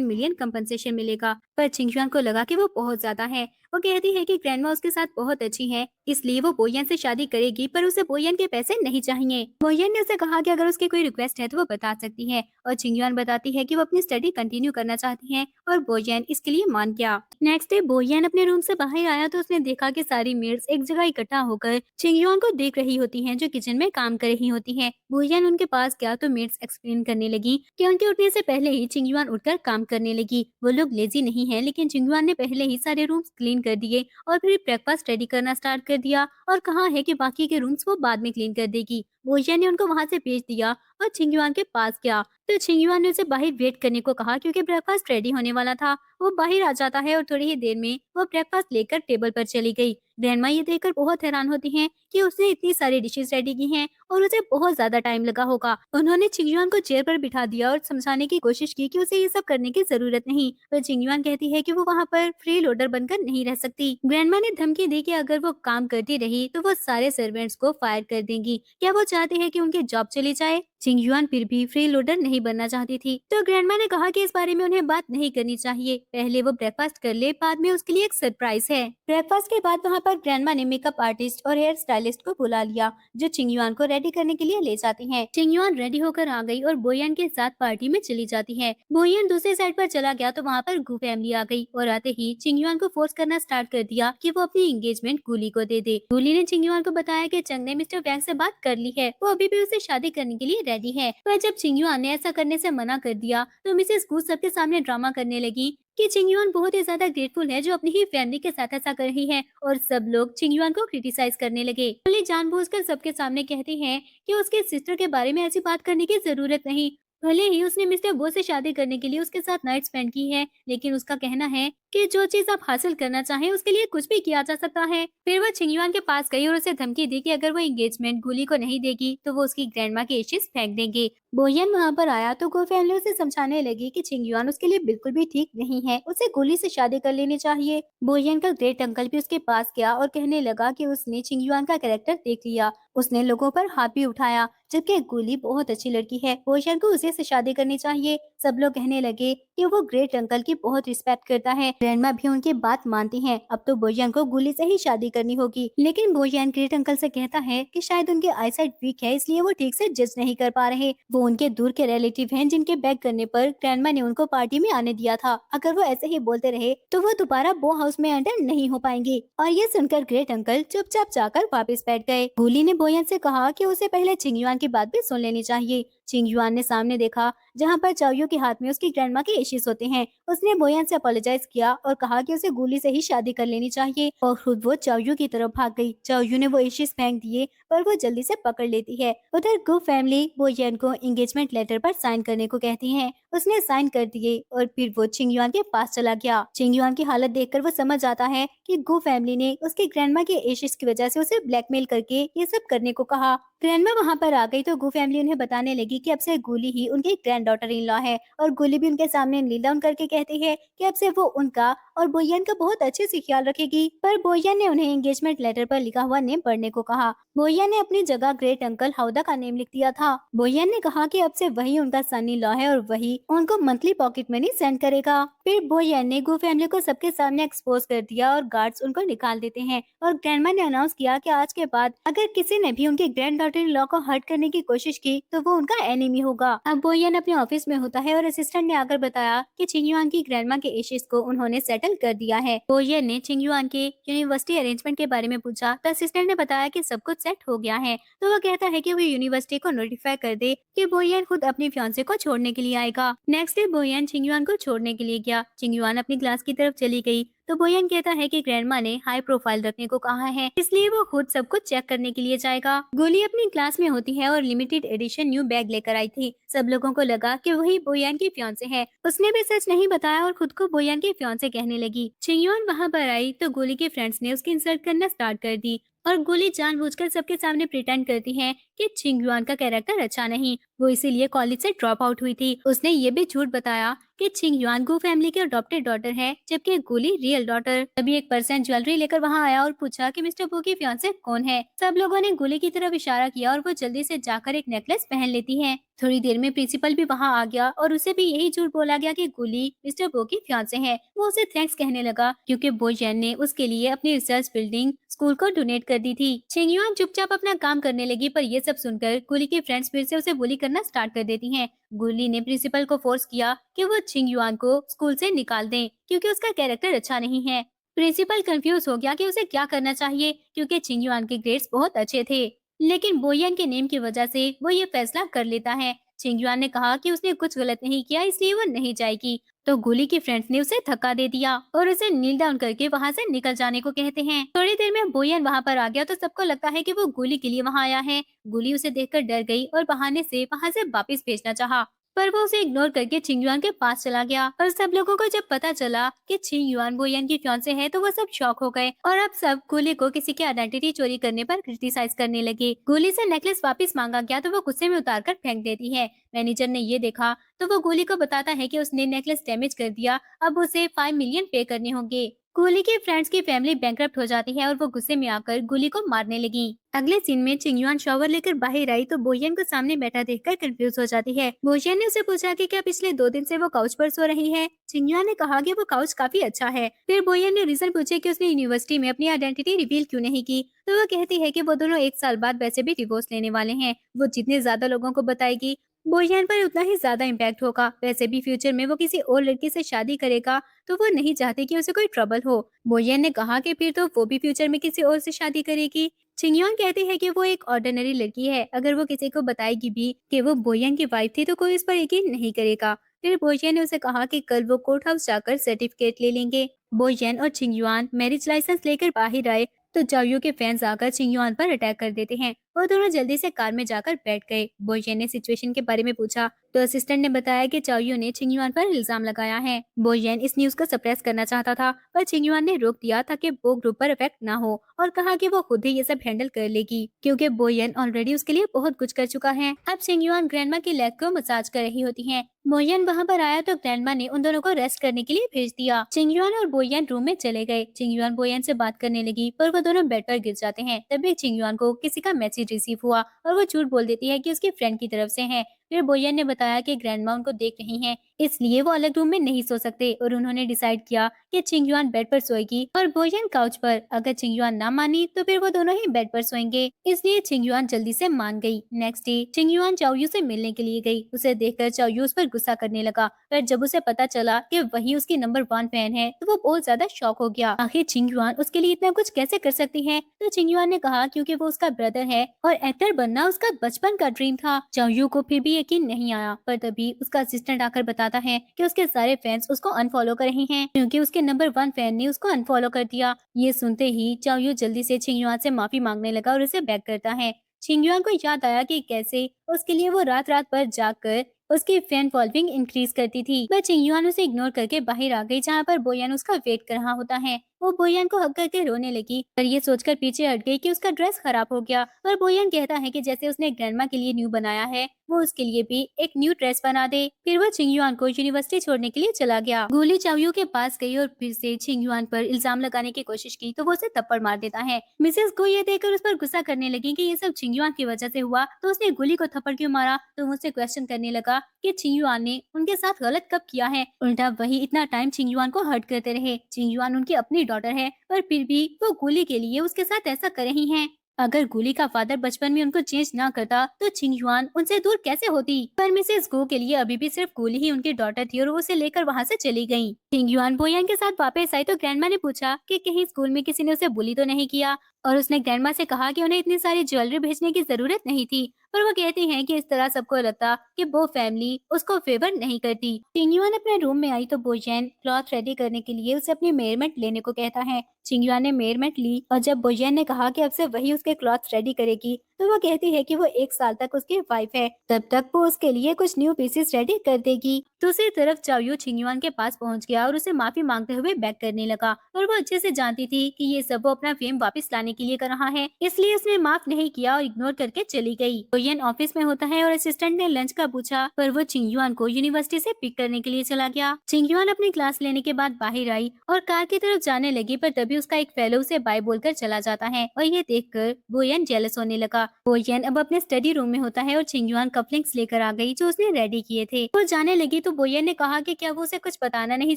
मिलियन कंपनसेशन मिलेगा। पर चिंगजुआन को लगा कि वो बहुत ज्यादा है। वो कहती है कि ग्रैंडमा उसके साथ बहुत अच्छी है, इसलिए वो बोयन से शादी करेगी, पर उसे बोयन के पैसे नहीं चाहिए। बोयन ने उसे कहा कि अगर उसकी कोई रिक्वेस्ट है तो वो बता सकती है, और चिंगयुआन बताती है कि वो अपनी स्टडी कंटिन्यू करना चाहती है, और बोयन इसके लिए मान गया। नेक्स्ट डे बोयन अपने रूम से बाहर आया तो उसने देखा कि सारी मेड्स एक जगह इकट्ठा होकर चिंगयुआन को देख रही होती हैं, जो किचन में काम कर रही होती हैं। बोयन उनके पास गया तो मेड्स एक्सप्लेन करने लगी कि उनके उठने से पहले ही चिंगयुआन उठकर काम करने लगी। वो लोग लेजी नहीं है, लेकिन चिंगयुआन ने पहले ही सारे रूम्स क्लीन कर दिए और फिर ब्रेकफास्ट रेडी करना स्टार्ट कर दिया, और कहा है कि बाकी के रूम्स वो बाद में क्लीन कर देगी। बोयन ने उनको वहां से भेज दिया और छिंगयुआन के पास गया तो छिंगयुआन ने उसे बाहर वेट करने को कहा, क्योंकि ब्रेकफास्ट रेडी होने वाला था। वो बाहर आ जाता है और थोड़ी ही देर में वो ब्रेकफास्ट लेकर टेबल पर चली गई। ग्रैंडमा ये देखकर बहुत हैरान होती हैं कि उसने इतनी सारी डिशेस रेडी की हैं और उसे बहुत ज्यादा टाइम लगा होगा। उन्होंने छिंगयुआन को चेयर पर बिठा दिया और समझाने की कोशिश की कि उसे ये सब करने की जरूरत नहीं, पर छिंगयुआन कहती है कि वो वहाँ पर फ्री लोडर बनकर नहीं रह सकती। ग्रैंडमा ने धमकी दी कि अगर वो काम करती रही तो वो सारे सर्वेंट्स को फायर कर देंगी। क्या वो चाहते हैं कि उनकी जॉब चली जाए? चिंगयुआन फिर भी फ्री लोडर नहीं बनना चाहती थी, तो ग्रैंडमा ने कहा कि इस बारे में उन्हें बात नहीं करनी चाहिए, पहले वो ब्रेकफास्ट कर ले, बाद में उसके लिए एक सरप्राइज है। ब्रेकफास्ट के बाद वहाँ पर ग्रैंडमा ने मेकअप आर्टिस्ट और हेयर स्टाइलिस्ट को बुला लिया, जो चिंगयुआन को रेडी करने के लिए ले जाती हैं। चिंगयुआन रेडी होकर आ गई और बोयन के साथ पार्टी में चली जाती है। बोयन दूसरे साइड पर चला गया तो वहाँ पर गू फैमिली आ गई और आते ही चिंगयुआन को फोर्स करना स्टार्ट कर दिया कि वो अपनी एंगेजमेंट गुली को दे दे। गुली ने चिंगयुआन को बताया कि चंग ने मिस्टर वैंग से बात कर ली है, वो अभी भी उसे शादी करने के लिए रेडी है। पर जब चिंगयुआन ने ऐसा करने से मना कर दिया तो मिसेस गू सबके सामने ड्रामा करने लगी कि चिंगयुआन बहुत ही ज्यादा ग्रेटफुल है जो अपनी ही फैमिली के साथ ऐसा कर रही है, और सब लोग चिंगयुआन को क्रिटिसाइज करने लगे। गुली जानबूझकर सबके सामने कहती है कि उसके सिस्टर के बारे में ऐसी बात करने की जरूरत नहीं। भले ही उसने मिस्टर बो से शादी करने के लिए उसके साथ नाइट स्पेंड की है, लेकिन उसका कहना है कि जो चीज आप हासिल करना चाहें उसके लिए कुछ भी किया जा सकता है। फिर वो छिंगयुआन के पास गई और उसे धमकी दी कि अगर वो एंगेजमेंट गुली को नहीं देगी तो वो उसकी ग्रैंडमा के एशेस फेंक देंगे। बोयन वहाँ पर आया तो गो फैमिली उसे समझाने लगी कि छिंगयुआन उसके लिए बिल्कुल भी ठीक नहीं है, उसे गुली से शादी कर लेनी चाहिए। बोयन का ग्रेट अंकल भी उसके पास गया और कहने लगा कि उसने छिंगयुआन का कैरेक्टर देख लिया, उसने लोगों पर हाथ भी उठाया, जबकि गुली बहुत अच्छी लड़की है, बोयन को उसे से शादी करनी चाहिए। सब लोग कहने लगे कि वो ग्रेट अंकल की बहुत रिस्पेक्ट करता है। ग्रैंडमा भी उनकी बात मानती हैं। अब तो बोयन को गुली से ही शादी करनी होगी, लेकिन बोयन ग्रेट अंकल से कहता है कि शायद उनकी आईसाइट वीक है, इसलिए वो ठीक से जज नहीं कर पा रहे। वो उनके दूर के रिलेटिव हैं, जिनके बैग करने पर ग्रैंडमा ने उनको पार्टी में आने दिया था। अगर वो ऐसे ही बोलते रहे तो वो दोबारा बो हाउस में एंटर नहीं हो पाएंगे। और ये सुनकर ग्रेट अंकल चुपचाप जाकर वापस बैठ गए। गुली ने बोयन से कहा कि उसे पहले चिंगयुआन की बात भी सुन लेनी चाहिए। चिंगयुआन ने सामने देखा जहाँ पर चाओयू के हाथ में उसकी ग्रैंडमा के एशेस होते हैं। उसने बोयन से अपोलोजाइज किया और कहा कि उसे गुली से ही शादी कर लेनी चाहिए, और खुद वो चाओयू की तरफ भाग गई। चाओयू ने वो एशेस फेंक दिए, पर वो जल्दी से पकड़ लेती है। उधर गु फैमिली बोयन को एंगेजमेंट लेटर पर साइन करने को कहती है। उसने साइन कर दिए और फिर वो चिंगयुआन के पास चला गया। चिंगयुआन की हालत देखकर वो समझ आता है कि गु फैमिली ने उसकी ग्रैंडमा के एशेस की वजह से उसे ब्लैकमेल करके ये सब करने को कहा। ग्रैंडमा वहाँ पर आ गई तो गु फैमिली उन्हें बताने लगी कि अब से गुली ही उनकी ग्रैंड डॉटर इन लॉ है, और गुली भी उनके सामने नील डाउन करके कहती है कि अब से वो उनका और बोयन का बहुत अच्छे से ख्याल रखेगी। पर बोयन ने उन्हें एंगेजमेंट लेटर पर लिखा हुआ नेम पढ़ने को कहा। बोयन ने अपनी जगह ग्रेट अंकल हाउदा का नेम लिख दिया था। बोयन ने कहा कि अब से वही उनका सन इन लॉ है और वही उनको मंथली पॉकेट मनी सेंड करेगा। फिर बोयन ने गु फैमिली को सबके सामने एक्सपोज कर दिया और गार्ड्स उनको निकाल देते हैं, और ग्रैंडमा ने अनाउंस किया कि आज के बाद अगर किसी ने भी उनके ग्रैंड डॉटर इन लॉ को हर्ट करने की कोशिश की तो वो उनका एनिमी होगा। अब बोयन अपने ऑफिस में होता है और असिस्टेंट ने आकर बताया कि चिंगयुआन की ग्रैंडमा के एशेस को उन्होंने सेटल कर दिया है। बोयन ने चिंगयुआन के यूनिवर्सिटी अरेंजमेंट के बारे में पूछा तो असिस्टेंट ने बताया कि सब कुछ सेट हो गया है, तो वो कहता है कि वो यूनिवर्सिटी को नोटिफाई कर दे कि बोयन खुद अपनी फियांसे को छोड़ने के लिए आएगा। नेक्स्ट डे बोयन चिंगयुआन को छोड़ने के लिए गया। चिंगयुआन अपनी क्लास की तरफ चली गई तो बोयन कहता है कि ग्रैंडमा ने हाई प्रोफाइल रखने को कहा है, इसलिए वो खुद सब कुछ चेक करने के लिए जाएगा। गोली अपनी क्लास में होती है और लिमिटेड एडिशन न्यू बैग लेकर आई थी। सब लोगों को लगा कि वही बोयन की फियांसे है। उसने भी सच नहीं बताया और खुद को बोयन की फियांसे कहने लगी। चिंगयुआन वहाँ पर आई तो गोली के फ्रेंड्स ने उसकी इंसल्ट करना स्टार्ट कर दी। और गोली जानबूझकर सबके सामने प्रिटेंड करती है कि चिंग युआन का कैरेक्टर अच्छा नहीं, वो इसीलिए कॉलेज से ड्रॉप आउट हुई थी। उसने ये भी झूठ बताया कि चिंग युआन गो फैमिली की अडॉप्टेड डॉटर है, जबकि गोली रियल डॉटर। तभी एक पर्सन ज्वेलरी लेकर वहां आया और पूछा कि मिस्टर बो की फियांसे कौन है। सब लोगों ने गोली की तरफ इशारा किया और वो जल्दी से जाकर एक नेकलेस पहन लेती है। थोड़ी देर में प्रिंसिपल भी वहां आ गया और उसे भी यही झूठ बोला गया कि गोली मिस्टर बो की फियांसे है। वो उसे थैंक्स कहने लगा क्योंकि बो जेन ने उसके लिए अपनी रिसर्च बिल्डिंग स्कूल को डोनेट कर दी थी। चिंग युआन चुपचाप अपना काम करने लगी, पर ये सब सुनकर गुली की फ्रेंड्स फिर से उसे बुली करना स्टार्ट कर देती हैं। गुली ने प्रिंसिपल को फोर्स किया कि वो चिंग युआन को स्कूल से निकाल दें क्योंकि उसका कैरेक्टर अच्छा नहीं है। प्रिंसिपल कंफ्यूज हो गया कि उसे क्या करना चाहिए क्योंकि चिंग युआन के ग्रेड्स बहुत अच्छे थे, लेकिन बोयन के नेम की वजह से वो ये फैसला कर लेता है। चिंग युआन ने कहा कि उसने कुछ गलत नहीं किया इसलिए वो नहीं जाएगी, तो गोली की फ्रेंड्स ने उसे धक्का दे दिया और उसे नील डाउन करके वहां से निकल जाने को कहते हैं। थोड़ी देर में बोयन वहां पर आ गया तो सबको लगता है कि वो गोली के लिए वहां आया है। गोली उसे देखकर डर गई और बहाने से वहां से वापस भेजना चाहा, पर वो उसे इग्नोर करके छिंग युआन के पास चला गया। और सब लोगों को जब पता चला कि छिंग युआन बोयन की फियांसे है तो वो सब शॉक हो गए और अब सब गोली को किसी की आइडेंटिटी चोरी करने पर क्रिटिसाइज करने लगे। गोली से नेकलेस वापस मांगा गया तो वो गुस्से में उतार कर फेंक देती है। मैनेजर ने ये देखा तो वो गोली को बताता है कि उसने नेकलेस डैमेज कर दिया, अब उसे 5 मिलियन पे करने होंगे। गोली के फ्रेंड्स की फैमिली बैंकरप्ट हो जाती है और वो गुस्से में आकर गोली को मारने लगी। अगले सीन में चिंगयुआन शॉवर लेकर बाहर आई तो बोयन को सामने बैठा देखकर कंफ्यूज हो जाती है। बोयन ने उसे पूछा कि क्या पिछले 2 दिन से वो काउच पर सो रही है। चिंगयुआन ने कहा कि वो काउच काफी अच्छा है। फिर बोयन ने रीजन पूछे कि उसने यूनिवर्सिटी में अपनी आइडेंटिटी रिवील क्यों नहीं की, तो वो कहती है कि वो दोनों 1 साल बाद वैसे भी डिवोर्स लेने वाले हैं। वो जितने ज्यादा लोगों को बताएगी बोयन पर उतना ही ज्यादा इम्पैक्ट होगा। वैसे भी फ्यूचर में वो किसी और लड़की से शादी करेगा तो वो नहीं चाहती कि उसे कोई ट्रबल हो। बोयन ने कहा कि फिर तो वो भी फ्यूचर में किसी और से शादी करेगी। चिंगयोन कहती है कि वो एक ऑर्डिनरी लड़की है, अगर वो किसी को बताएगी भी कि वो बोयन की वाइफ थी तो कोई उस पर यकीन नहीं करेगा। फिर बोयन ने उसे कहा कि कल वो कोर्ट हाउस जाकर सर्टिफिकेट ले लेंगे। बोयन और चिंगयुआन मैरिज लाइसेंस लेकर बाहर आए तो चाओयू के फैंस आकर चिंगयुआन पर अटैक कर देते हैं। वो दोनों जल्दी से कार में जाकर बैठ गए। बोयन ने सिचुएशन के बारे में पूछा तो असिस्टेंट ने बताया कि चाओयू ने चिंगयुआन पर इल्जाम लगाया है। बोयन इस न्यूज को सप्रेस करना चाहता था, पर चिंगयुआन ने रोक दिया ताकि वो ग्रुप पर इफेक्ट ना हो और कहा कि वो खुद ही ये सब हैंडल कर लेगी क्योंकि बोयन ऑलरेडी उसके लिए बहुत कुछ कर चुका है। अब चिंगयुआन ग्रैंडमा की लेग को मसाज कर रही होती है। बोयन वहां पर आया तो ग्रैंडमा ने उन दोनों को रेस्ट करने के लिए भेज दिया। चिंगयुआन और बोयन रूम में चले गए। चिंगयुआन बोयन से बात करने लगी पर वो दोनों बेड पर गिर जाते हैं। तभी चिंगयुआन को किसी का मैसेज रिसीव हुआ और वो झूठ बोल देती है कि उसकी फ्रेंड की तरफ से है। फिर बोयन ने बताया कि ग्रैंडमा उनको देख रही हैं, इसलिए वो अलग रूम में नहीं सो सकते और उन्होंने डिसाइड किया कि चिंगयुआन बेड पर सोएगी और बोयन काउच पर। अगर चिंगयुआन ना मानी तो फिर वो दोनों ही बेड पर सोएंगे, इसलिए चिंगयुआन जल्दी से मान गई। नेक्स्ट डे चिंगयुआन चाओयू से मिलने के लिए गई। उसे देखकर चाओयू उस पर गुस्सा करने लगा, पर जब उसे पता चला कि वही उसकी नंबर 1 फैन है तो वो बहुत ज्यादा शॉक हो गया। आखिर चिंगयुआन उसके लिए इतना कुछ कैसे कर सकती है, तो चिंगयुआन ने कहा क्योंकि वो उसका ब्रदर है और एक्टर बनना उसका बचपन का ड्रीम था। चाओयू को फिर भी यकीन नहीं आया, पर तभी उसका असिस्टेंट आकर बताता है कि उसके सारे फैंस उसको अनफॉलो कर रहे हैं क्योंकि उसके नंबर 1 फैन ने उसको अनफॉलो कर दिया। ये सुनते ही चाओयू जल्दी से चिंगयुआन से माफी मांगने लगा और उसे बैक करता है। चिंगयुआन को याद आया कि कैसे उसके लिए वो रात रात भर जागकर उसकी फैन फॉलोइंग इंक्रीज करती थी, पर चिंगयुआन उसे इग्नोर करके बाहर आ गई जहाँ पर बोयन उसका वेट कर रहा होता है। वो बोयन को हक करके रोने लगी, पर ये सोचकर पीछे हट गई कि उसका ड्रेस खराब हो गया। पर बोयन कहता है कि जैसे उसने ग्रैंडमा के लिए न्यू बनाया है वो उसके लिए भी एक न्यू ड्रेस बना दे। फिर वो चिंगयुआन को यूनिवर्सिटी छोड़ने के लिए चला गया। गोली चाओयू के पास गई और फिर से चिंगयुआन पर इल्जाम लगाने की कोशिश की तो वो उसे थप्पड़ मार देता है। मिसेस गो ये देखकर उस पर गुस्सा करने लगी कि ये सब चिंगयुआन की वजह से हुआ, तो उसने गोली को थप्पड़ क्यों मारा। तो मुझसे क्वेश्चन करने लगा कि चिंगयुआन ने उनके साथ गलत कब किया है। उल्टा वही इतना टाइम चिंगयुआन को हर्ट करते रहे। चिंगयुआन उनकी अपनी डॉटर है, पर फिर भी वो गोली के लिए उसके साथ ऐसा कर रही हैं। अगर गोली का फादर बचपन में उनको चेंज ना करता तो चिंगयुआन उनसे दूर कैसे होती। पर मिसेस गो के लिए अभी भी सिर्फ गोली ही उनकी डॉटर थी और वो उसे लेकर वहाँ से चली गयी। चिंगयुआन बोयन के साथ वापस आई तो ग्रैंडमा ने पूछा कि कहीं स्कूल में किसी ने उसे बुली तो नहीं किया, और उसने ग्रैंडमा से कहा कि उन्हें इतनी सारी ज्वेलरी भेजने की जरूरत नहीं थी। पर वो कहती हैं कि इस तरह सबको लगता कि वो फैमिली उसको फेवर नहीं करती। चिंगयुआन अपने रूम में आई तो बोयन क्लॉथ रेडी करने के लिए उसे अपनी मेजरमेंट लेने को कहता है। चिंगयुआन ने मेजरमेंट ली और जब बोयन ने कहा कि अब से वही उसके क्लॉथ रेडी करेगी तो वो कहती है कि वो 1 साल तक उसकी वाइफ है, तब तक वो उसके लिए कुछ न्यू पीसेस रेडी कर देगी। दूसरी तरफ चाओयू छिंगयुआन के पास पहुंच गया और उसे माफी मांगते हुए बैक करने लगा, और वो अच्छे से जानती थी कि ये सब वो अपना फेम वापस लाने के लिए कर रहा है, इसलिए उसने माफ नहीं किया और इग्नोर करके चली गई। बोयन ऑफिस में होता है और असिस्टेंट ने लंच का पूछा, पर वो छिंगयुआन को यूनिवर्सिटी से पिक करने के लिए चला गया। छिंगयुआन अपनी क्लास लेने के बाद बाहर आई और कार की तरफ जाने लगी, पर तभी उसका एक फेलो उसे बाय बोलकर चला जाता है और ये देखकर बोयन जेलस होने लगा। बोयन अब अपने स्टडी रूम में होता है और छिंगयुआन कपलिंग्स लेकर आ गई जो उसने रेडी किए थे। वो जाने लगी तो बोयन ने कहा कि क्या वो उसे कुछ बताना नहीं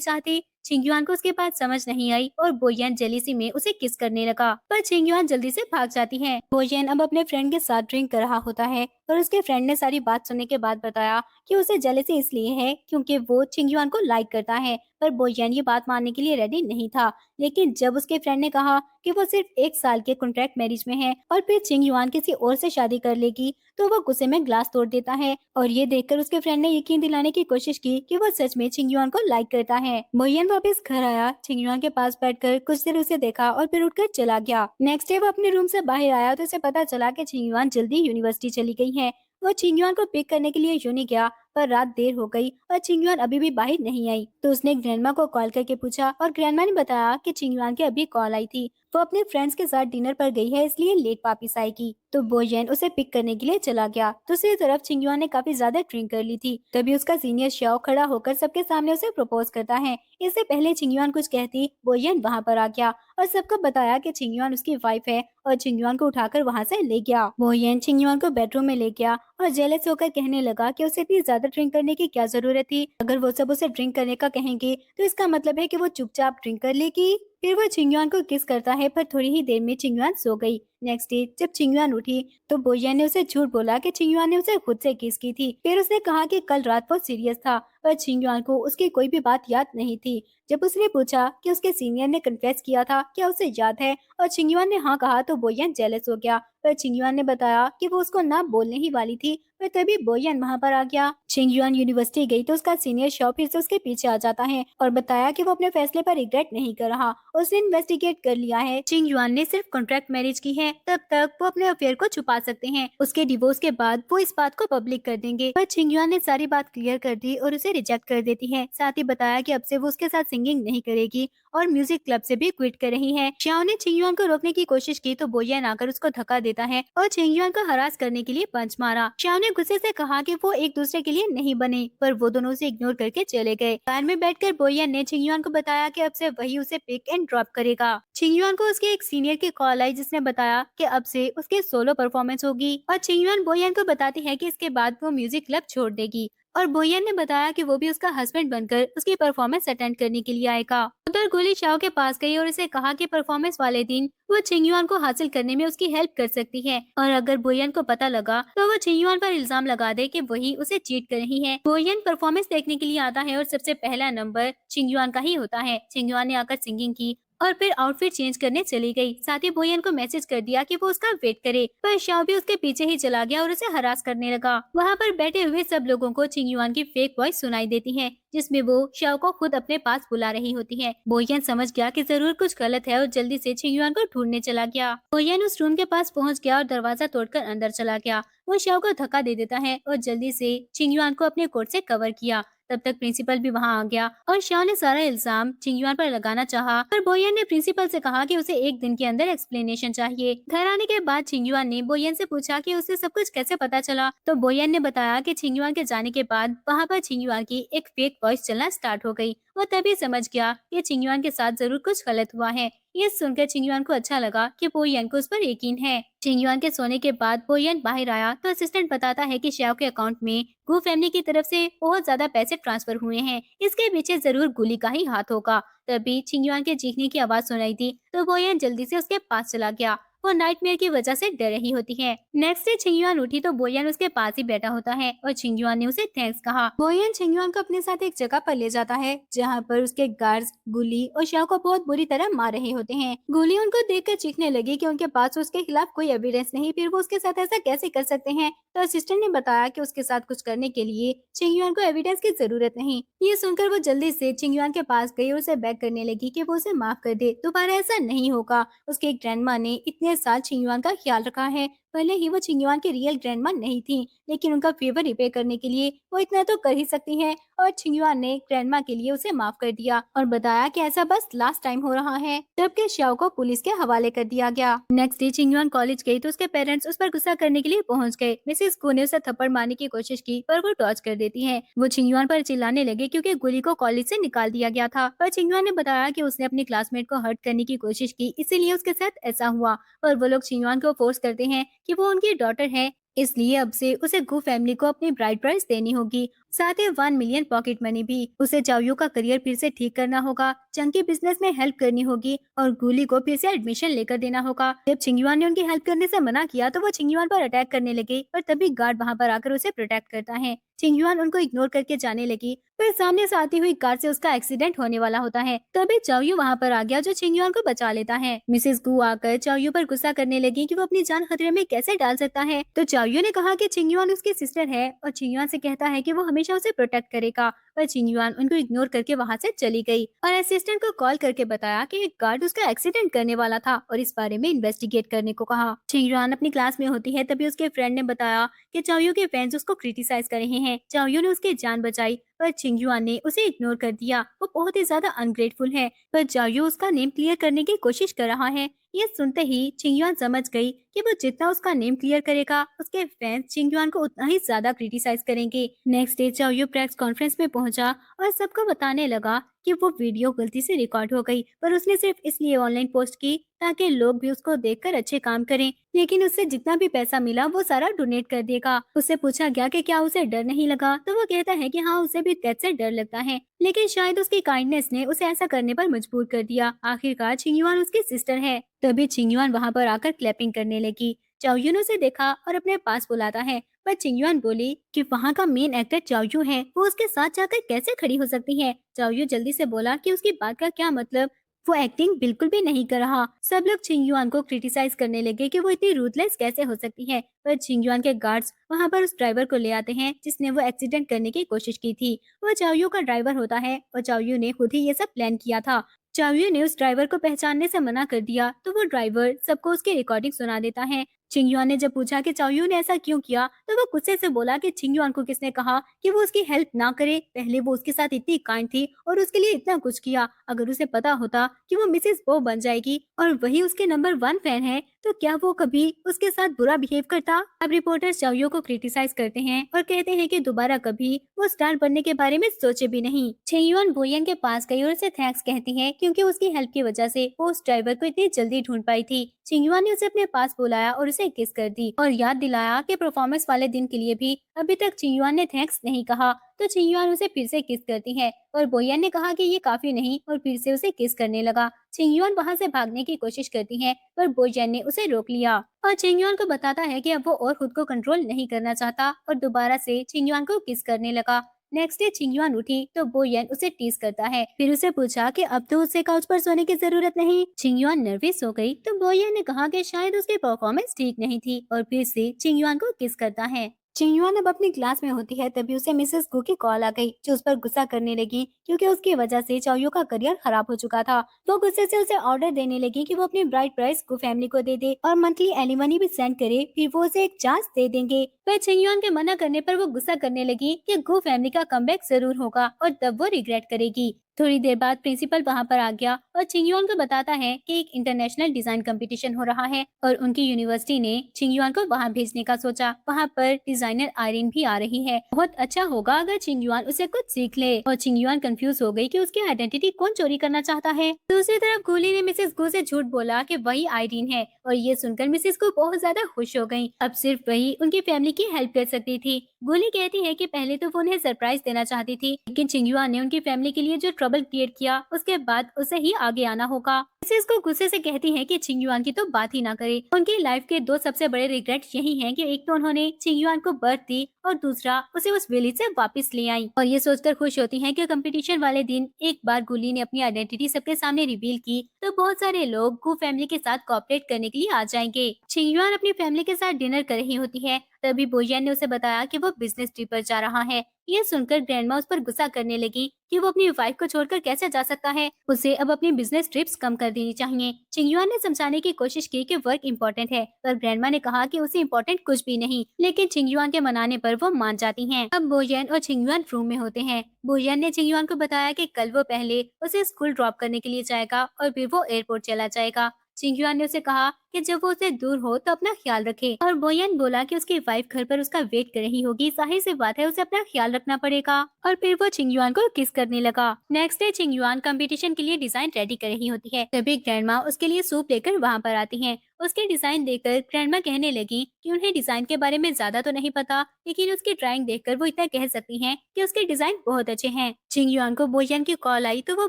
चाहती। छिंगयुआन को उसकी बात समझ नहीं आई और बोयन जेलिसी में उसे किस करने लगा, पर छिंगयुआन जल्दी से भाग जाती है। बोयन अब अपने फ्रेंड के साथ ड्रिंक कर रहा होता है और उसके फ्रेंड ने सारी बात सुनने के बाद बताया कि उसे जेलिसी इसलिए है क्योंकि वो छिंगयुआन को लाइक करता है, पर बोयन ये बात मानने के लिए रेडी नहीं था। लेकिन जब उसके फ्रेंड ने कहा कि वो सिर्फ 1 साल के कॉन्ट्रैक्ट मैरिज में है और फिर छिंगयुआन किसी और से शादी कर लेगी, तो वो गुस्से में ग्लास तोड़ देता है। और ये देखकर उसके फ्रेंड ने यकीन दिलाने की कोशिश की कि वो सच में छिंगयुआन को लाइक करता है। बोयन वापस घर आया, छिंगयुआन के पास बैठकर कुछ देर उसे देखा और फिर उठकर चला गया। नेक्स्ट डे वो अपने रूम से बाहर आया तो उसे पता चला कि छिंगयुआन जल्दी यूनिवर्सिटी चली गई है। वो छिंगयुआन को पिक करने के लिए यूनि गया, पर रात देर हो गई और छिंगयुआन अभी भी बाहर नहीं आई। तो उसने ग्रैंडमा को कॉल करके पूछा और ग्रैंडमा ने बताया कि छिंगयुआन की अभी कॉल आई थी, वो अपने फ्रेंड्स के साथ डिनर पर गई है इसलिए लेट वापस आएगी। तो बोयन उसे पिक करने के लिए चला गया। दूसरी तरफ छिंगयुआन ने काफी ज्यादा ड्रिंक कर ली थी, तभी उसका सीनियर श्याओ खड़ा होकर सबके सामने उसे प्रपोज करता है। इससे पहले छिंगयुआन कुछ कहती, बोयन वहाँ पर आ गया और सबको बताया कि छिंगयुआन उसकी वाइफ है और छिंगयुआन को उठाकर वहाँ से ले गया। बोयन छिंगयुआन को बेडरूम में ले गया और जेलस होकर कहने लगा कि उसे इतनी ज्यादा ड्रिंक करने की क्या जरूरत थी, अगर वो सब उसे ड्रिंक करने का कहेंगे तो इसका मतलब है कि वो चुपचाप ड्रिंक कर लेगी। फिर वो छिंगयुआन को किस करता है, पर थोड़ी ही देर में छिंगयुआन सो गई। नेक्स्ट डे जब छिंगयुआन उठी तो बोयन ने उसे झूठ बोला कि छिंगयुआन ने उसे खुद से किस की थी। फिर उसने कहा कि कल रात वो सीरियस था, पर छिंगयुआन को उसकी कोई भी बात याद नहीं थी। जब उसने पूछा कि उसके सीनियर ने कन्फेस किया था क्या उसे याद है और छिंगयुआन ने हाँ कहा, तो बोयन जेलस हो गया, पर छिंगयुआन ने बताया कि वो उसको ना बोलने ही वाली थी, पर तभी बोयन वहाँ पर आ गया। छिंगयुआन यूनिवर्सिटी गई तो उसका सीनियर शॉ फिर से उसके पीछे आ जाता है और बताया कि वो अपने फैसले पर रिग्रेट नहीं कर रहा, उसने इन्वेस्टिगेट कर लिया है। छिंगयुआन ने सिर्फ कॉन्ट्रैक्ट मैरिज की है, तब तक वो अपने अफेयर को छुपा सकते हैं। उसके डिवोर्स के बाद वो इस बात को पब्लिक कर देंगे, पर छिंगयुआन ने सारी बात क्लियर कर दी और उसे रिजेक्ट कर देती है। साथ ही बताया कि अब से वो उसके साथ सिंगिंग नहीं करेगी और म्यूजिक क्लब से भी क्विट कर रही है। श्याओ ने छिंगयुआन को रोकने की कोशिश की तो बोयन आकर उसको धक्का देता है और छिंगयुआन को हरास करने के लिए पंच मारा। श्याओ ने गुस्से से कहा कि वो एक दूसरे के लिए नहीं बने, पर वो दोनों उसे इग्नोर करके चले गए। कार में बैठकर बोयन ने छिंगयुआन को बताया कि अब से वही उसे पिक एंड ड्रॉप करेगा। छिंगयुआन को उसके एक सीनियर की कॉल आई जिसने बताया कि अब से उसकी सोलो परफॉर्मेंस होगी और छिंगयुआन बोयन को बताती है कि इसके बाद वो म्यूजिक क्लब छोड़ देगी, और बोयन ने बताया कि वो भी उसका हस्बैंड बनकर उसकी परफॉर्मेंस अटेंड करने के लिए आएगा। उधर गोली शाओ के पास गई और उसे कहा कि परफॉर्मेंस वाले दिन वो छिंगयुआन को हासिल करने में उसकी हेल्प कर सकती है, और अगर बोयन को पता लगा तो वो छिंगयुआन पर इल्जाम लगा दे कि वही उसे चीट कर रही है। बोयन परफॉर्मेंस देखने के लिए आता है और सबसे पहला नंबर छिंगयुआन का ही होता है। छिंगयुआन ने आकर सिंगिंग की और फिर आउटफिट चेंज करने चली गई। साथ ही बोयन को मैसेज कर दिया कि वो उसका वेट करे, पर शाओ भी उसके पीछे ही चला गया और उसे हरास करने लगा। वहाँ पर बैठे हुए सब लोगों को छिंगयुआन की फेक वॉइस सुनाई देती है, जिसमें वो शाओ को खुद अपने पास बुला रही होती है। बोयन समझ गया कि जरूर कुछ गलत है और जल्दी से छिंगयुआन को ढूंढने चला गया। बोयन उस रूम के पास पहुंच गया और दरवाजा तोड़कर अंदर चला गया। वो शाओ को धक्का दे देता है और जल्दी से छिंगयुआन को अपने कोट से कवर किया। तब तक प्रिंसिपल भी वहां आ गया और शाओ ने सारा इल्जाम छिंगयुआन पर लगाना चाहा, पर बोयन ने प्रिंसिपल से कहा कि उसे 1 दिन के अंदर एक्सप्लेनेशन चाहिए। घर आने के बाद छिंगयुआन ने बोयन से पूछा कि उसे सब कुछ कैसे पता चला, तो बोयन ने बताया कि छिंगयुआन के जाने के बाद वहाँ पर छिंगयुआन की एक फेक वॉइस चलना स्टार्ट हो गई। वो तभी समझ गया कि छिंगयुआन के साथ जरूर कुछ गलत हुआ है। ये सुनकर छिंगयुआन को अच्छा लगा कि बोयन को उस पर यकीन है। छिंगयुआन के सोने के बाद बोयन बाहर आया तो असिस्टेंट बताता है कि शाओ के अकाउंट में गू फैमिली की तरफ से बहुत ज्यादा पैसे ट्रांसफर हुए हैं, इसके पीछे जरूर गुली का ही हाथ होगा। तभी छिंगयुआन के चीखने की आवाज सुनाई दी तो बोयन जल्दी से उसके पास चला गया। वो नाइटमेयर की वजह से डर रही होती है। नेक्स्ट डे छिंगयुआन उठी तो बोयन उसके पास ही बैठा होता है और छिंगयुआन ने उसे थैंक्स कहा। बोयन छिंगयुआन को अपने साथ एक जगह पर ले जाता है जहाँ पर उसके गार्ड्स गुली और शाओ को बहुत बुरी तरह मार रहे होते हैं। गुली उनको देखकर चीखने लगी कि उनके पास उसके खिलाफ कोई एविडेंस नहीं, फिर वो उसके साथ ऐसा कैसे कर सकते हैं। तो असिस्टेंट ने बताया कि उसके साथ कुछ करने के लिए छिंगयुआन को एविडेंस की जरूरत नहीं। ये सुनकर वो जल्दी से छिंगयुआन के पास गई और उसे बेग करने लगी कि वो उसे माफ कर दे, दोबारा ऐसा नहीं होगा। उसके ग्रैंडमा ने इतने साल छिंगयुआन का ख्याल रखा है, भले ही वो चिंगयुआन की रियल ग्रैंडमा नहीं थी, लेकिन उनका फेवर रिपेयर करने के लिए वो इतना तो कर ही सकती हैं। और चिंगयुआन ने ग्रैंडमा के लिए उसे माफ कर दिया और बताया कि ऐसा बस लास्ट टाइम हो रहा है। जबकि शाओ को पुलिस के हवाले कर दिया गया। नेक्स्ट डे चिंगयुआन कॉलेज गई तो उसके पेरेंट्स उस पर गुस्सा करने के लिए पहुंच गए। मिसेस गो ने उसे थप्पड़ मारने की कोशिश की, पर वो डॉज कर देती है। वो चिंगयुआन पर चिल्लाने लगे क्योंकि गुली को कॉलेज से निकाल दिया गया था, पर चिंगयुआन ने बताया कि उसने अपनी क्लासमेट को हर्ट करने की कोशिश की, इसीलिए उसके साथ ऐसा हुआ। और वो लोग चिंगयुआन को फोर्स करते हैं कि वो उनकी डॉटर है, इसलिए अब से उसे गु फैमिली को अपनी ब्राइड प्राइस देनी होगी, साथ ही 1 मिलियन पॉकेट मनी भी। उसे चाओयू का करियर फिर से ठीक करना होगा, चंकी बिजनेस में हेल्प करनी होगी और गुली को फिर से एडमिशन लेकर देना होगा। जब चिंगयुआन ने उनकी हेल्प करने से मना किया तो वो चिंगयुआन पर अटैक करने लगे, पर तभी गार्ड वहां पर आकर उसे प्रोटेक्ट करता है। चिंगयुआन उनको इग्नोर करके जाने लगी, फिर सामने से आती हुई कार से उसका एक्सीडेंट होने वाला होता है। तभी चाओयू वहां पर आ गया जो चिंगयुआन को बचा लेता है। मिसेस गु आकर चाओयू पर गुस्सा करने लगी कि वो अपनी जान खतरे में कैसे डाल सकता है। तो चाओयू ने कहा कि चिंगयुआन उसकी सिस्टर है और चिंगयुआन से कहता है कि वो हमेशा उसे प्रोटेक्ट करेगा। पर चिंगयुआन उनको इग्नोर करके वहां से चली गई और असिस्टेंट को कॉल करके बताया कि एक गार्ड उसका एक्सीडेंट करने वाला था और इस बारे में इन्वेस्टिगेट करने को कहा। चिंगयुआन अपनी क्लास में होती है, तभी उसके फ्रेंड ने बताया कि चाओयू के फैंस उसको क्रिटिसाइज कर रहे हैं। चाओयू ने उसकी जान बचाई, पर चिंगयुआन ने उसे इग्नोर कर दिया। वो बहुत ही ज्यादा अनग्रेटफुल है, पर चाओयू उसका नेम क्लियर करने की कोशिश कर रहा है। ये सुनते ही चिंगयुआन समझ गई कि वो जितना उसका नेम क्लियर करेगा, उसके फैंस चिंगयुआन को उतना ही ज्यादा क्रिटिसाइज करेंगे। नेक्स्ट डे चाओयू प्रेस कॉन्फ्रेंस में पहुंचा और सबको बताने लगा कि वो वीडियो गलती से रिकॉर्ड हो गई, पर उसने सिर्फ इसलिए ऑनलाइन पोस्ट की ताकि लोग भी उसको देखकर अच्छे काम करें, लेकिन उससे जितना भी पैसा मिला वो सारा डोनेट कर देगा। उससे पूछा गया कि क्या उसे डर नहीं लगा, तो वो कहता है कि हाँ, उसे भी डेथ से डर लगता है, लेकिन शायद उसकी काइंडनेस ने उसे ऐसा करने पर मजबूर कर दिया। आखिरकार चिंगयुआन उसकी सिस्टर है। तभी चिंगयुआन वहां पर आकर क्लैपिंग करने लगी। चाओयू ने उसे देखा और अपने पास बुलाता है, पर चिंगयुआन बोली कि वहाँ का मेन एक्टर चाओयू है, वो उसके साथ जाकर कैसे खड़ी हो सकती है। चाओयू जल्दी से बोला कि उसकी बात का क्या मतलब, वो एक्टिंग बिल्कुल भी नहीं कर रहा। सब लोग चिंगयुआन को क्रिटिसाइज करने लगे कि वो इतनी रूथलेस कैसे हो सकती है, पर चिंगयुआन के गार्ड्स वहां पर उस ड्राइवर को ले आते हैं जिसने वो एक्सीडेंट करने की कोशिश की थी। वो चाओयू का ड्राइवर होता है और चाओयू ने खुद ही ये सब प्लान किया था। चाओयू ने उस ड्राइवर को पहचानने से मना कर दिया, तो वो ड्राइवर सबको उसकी रिकॉर्डिंग सुना देता है। चिंगयुआन ने जब पूछा कि चाओयू ने ऐसा क्यों किया, तो वो गुस्से से बोला कि चिंगयुआन को किसने कहा कि वो उसकी हेल्प ना करे। पहले वो उसके साथ इतनी काइंड थी और उसके लिए इतना कुछ किया। अगर उसे पता होता कि वो मिसेस बो बन जाएगी और वही उसके नंबर 1 फैन है, तो क्या वो कभी उसके साथ बुरा बिहेव करता। अब रिपोर्टर्स चाओयू को क्रिटिसाइज करते हैं और कहते हैं कि दोबारा कभी वो स्टार बनने के बारे में सोचे भी नहीं। चिंगयुआन बोयन के पास गई और उसे थैंक्स कहती है क्योंकि उसकी हेल्प की वजह से वो उस ड्राइवर को इतनी जल्दी ढूंढ पाई थी। चिंगयुआन ने उसे अपने पास बुलाया और उसे किस कर दी और याद दिलाया कि परफॉर्मेंस वाले दिन के लिए भी अभी तक चिंगयुआन ने थैंक्स नहीं कहा। तो चिंगयुआन उसे फिर से किस करती है और बोयन ने कहा कि ये काफी नहीं और फिर से उसे किस करने लगा। चिंगयुआन वहां से भागने की कोशिश करती है, पर बोयन ने उसे रोक लिया और चिंगयुआन को बताता है कि अब वो और खुद को कंट्रोल नहीं करना चाहता और दोबारा से चिंगयुआन को किस करने लगा। नेक्स्ट डे चिंगयुआन उठी तो बोयन उसे टीज करता है, फिर उसे पूछा कि अब तो उसे काउच पर सोने की जरूरत नहीं। चिंगयुआन नर्वस हो गई तो बोयन ने कहा कि शायद उसकी परफॉर्मेंस ठीक नहीं थी और फिर से चिंगयुआन को किस करता है। चिंगयुआन अब अपनी क्लास में होती है, तभी उसे मिसेस गु की कॉल आ गई जो उस पर गुस्सा करने लगी क्योंकि उसकी वजह से चाओयू का करियर खराब हो चुका था। वो गुस्से से उसे ऑर्डर देने लगी कि वो अपनी ब्राइड प्राइस गु फैमिली को दे दे और मंथली एलिमनी भी सेंड करे, फिर वो उसे एक चांस दे देंगे। पर चिंगयुआन के मना करने पर वो गुस्सा करने लगी कि गु फैमिली का कमबैक जरूर होगा और तब वो रिग्रेट करेगी। थोड़ी देर बाद प्रिंसिपल वहां पर आ गया और चिंगयुआन को बताता है कि एक इंटरनेशनल डिजाइन कंपटीशन हो रहा है और उनकी यूनिवर्सिटी ने चिंगयुआन को वहां भेजने का सोचा। वहां पर डिजाइनर आयरिन भी आ रही है। बहुत अच्छा होगा अगर चिंगयुआन उसे कुछ सीख ले। और चिंगयुआन कंफ्यूज हो गई कि उसकी आइडेंटिटी कौन चोरी करना चाहता है। दूसरी तरफ गुली ने मिसेस गु से झूठ बोला कि वही आयरिन है और ये सुनकर मिसेस गु बहुत ज्यादा खुश हो गयी। अब सिर्फ वही उनकी फैमिली की हेल्प कर सकती थी। गुली कहती है कि पहले तो वो उन्हें सरप्राइज देना चाहती थी, लेकिन चिंगयुआन ने उनकी फैमिली के लिए जो ट्रबल क्रिएट किया उसके बाद उसे ही आगे आना होगा। मिसेस को गुस्से से कहती है कि चिंगयुआन की तो बात ही ना करे। उनकी लाइफ के 2 सबसे बड़े रिग्रेट यही हैं कि एक तो उन्होंने चिंगयुआन को बर्थ दी और दूसरा उसे उस विलेज से वापस ले आई। और ये सोचकर खुश होती हैं कि कंपटीशन वाले दिन एक बार गुली ने अपनी आइडेंटिटी सबके सामने रिवील की तो बहुत सारे लोग गु फैमिली के साथ कोऑपरेट करने के लिए आ जाएंगे। चिंगयुआन अपनी फैमिली के साथ डिनर कर रही होती है, तभी बोयन ने उसे बताया कि वो बिजनेस ट्रिप पर जा रहा है। ये सुनकर ग्रैंडमा उस पर गुस्सा करने लगी कि वो अपनी वाइफ को छोड़कर कैसे जा सकता है। उसे अब अपनी बिजनेस ट्रिप्स कम कर देनी चाहिए। चिंगयुआन ने समझाने की कोशिश की कि वर्क इम्पोर्टेंट है, पर ग्रैंडमा ने कहा कि उसे इम्पोर्टेंट कुछ भी नहीं। लेकिन चिंगयुआन के मनाने पर वो मान जाती हैं। अब बोयन और चिंगयुआन रूम में होते हैं। बोयन ने चिंगयुआन को बताया कि कल वो पहले उसे स्कूल ड्रॉप करने के लिए जाएगा और फिर वो एयरपोर्ट चला जाएगा। चिंगयुआन ने उसे कहा कि जब वो उससे दूर हो तो अपना ख्याल रखे, और बोयन बोला कि उसकी वाइफ घर पर उसका वेट कर रही होगी, जाहिर सी बात है उसे अपना ख्याल रखना पड़ेगा। और फिर वो चिंगयुआन को किस करने लगा। नेक्स्ट डे चिंगयुआन कंपटीशन के लिए डिजाइन रेडी कर रही होती है, तभी ग्रैंडमा उसके लिए सूप लेकर वहाँ पर आती हैं। उसके डिजाइन देखकर ग्रैंडमा कहने लगी कि उन्हें डिजाइन के बारे में ज्यादा तो नहीं पता, लेकिन उसकी ड्राइंग देखकर वो इतना कह सकती हैं कि उसके डिजाइन बहुत अच्छे हैं। चिंगयुआन को बोयन की कॉल आई तो वो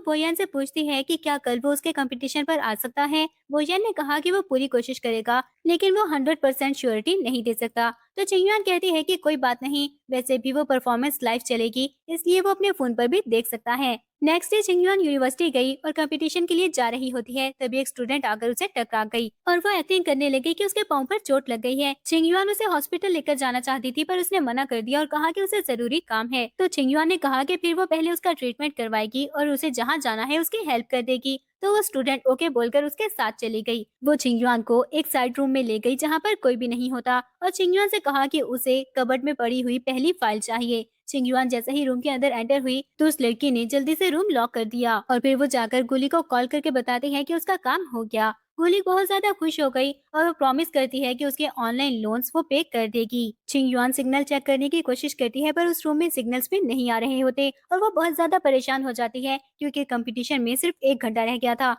बोयन से पूछती है कि क्या कल वो उसके कंपटीशन पर आ सकता है। बोयन ने कहा कि वो पूरी कोशिश करेगा, लेकिन वो 100% श्योरिटी नहीं दे सकता। तो चिंगयुआन कहती है कि कोई बात नहीं, वैसे भी वो परफॉर्मेंस लाइव चलेगी, इसलिए वो अपने फोन पर भी देख सकता है। नेक्स्ट डे चिंगयुआन यूनिवर्सिटी गई और कंपटीशन के लिए जा रही होती है, तभी एक स्टूडेंट आकर उसे टकरा गई और वो एक्टिंग करने लगी कि उसके पाँव पर चोट लग गई है। चिंगयुआन उसे हॉस्पिटल लेकर जाना चाहती थी, पर उसने मना कर दिया और कहा कि उसे जरूरी काम है। तो चिंगयुआन ने कहा कि फिर वो पहले उसका ट्रीटमेंट करवाएगी और उसे जहाँ जाना है उसकी हेल्प कर देगी। तो वो स्टूडेंट ओके बोलकर उसके साथ चली गई। वो चिंगयुआन को एक साइड रूम में ले गई जहाँ पर कोई भी नहीं होता, और चिंगयुआन से कहा कि उसे कबर्ड में पड़ी हुई पहली फाइल चाहिए। चिंगयुआन जैसे ही रूम के अंदर एंटर हुई तो उस लड़की ने जल्दी से रूम लॉक कर दिया, और फिर वो जाकर गुली को कॉल करके बताती है कि उसका काम हो गया। गुली बहुत ज्यादा खुश हो गई और वो प्रॉमिस करती है कि उसके ऑनलाइन लोन्स वो पे कर देगी। चिंगयुआन सिग्नल चेक करने की कोशिश करती है, पर उस रूम में सिग्नल्स भी नहीं आ रहे होते और वो बहुत ज्यादा परेशान हो जाती है क्योंकि कंपटीशन में सिर्फ 1 घंटा रह गया था।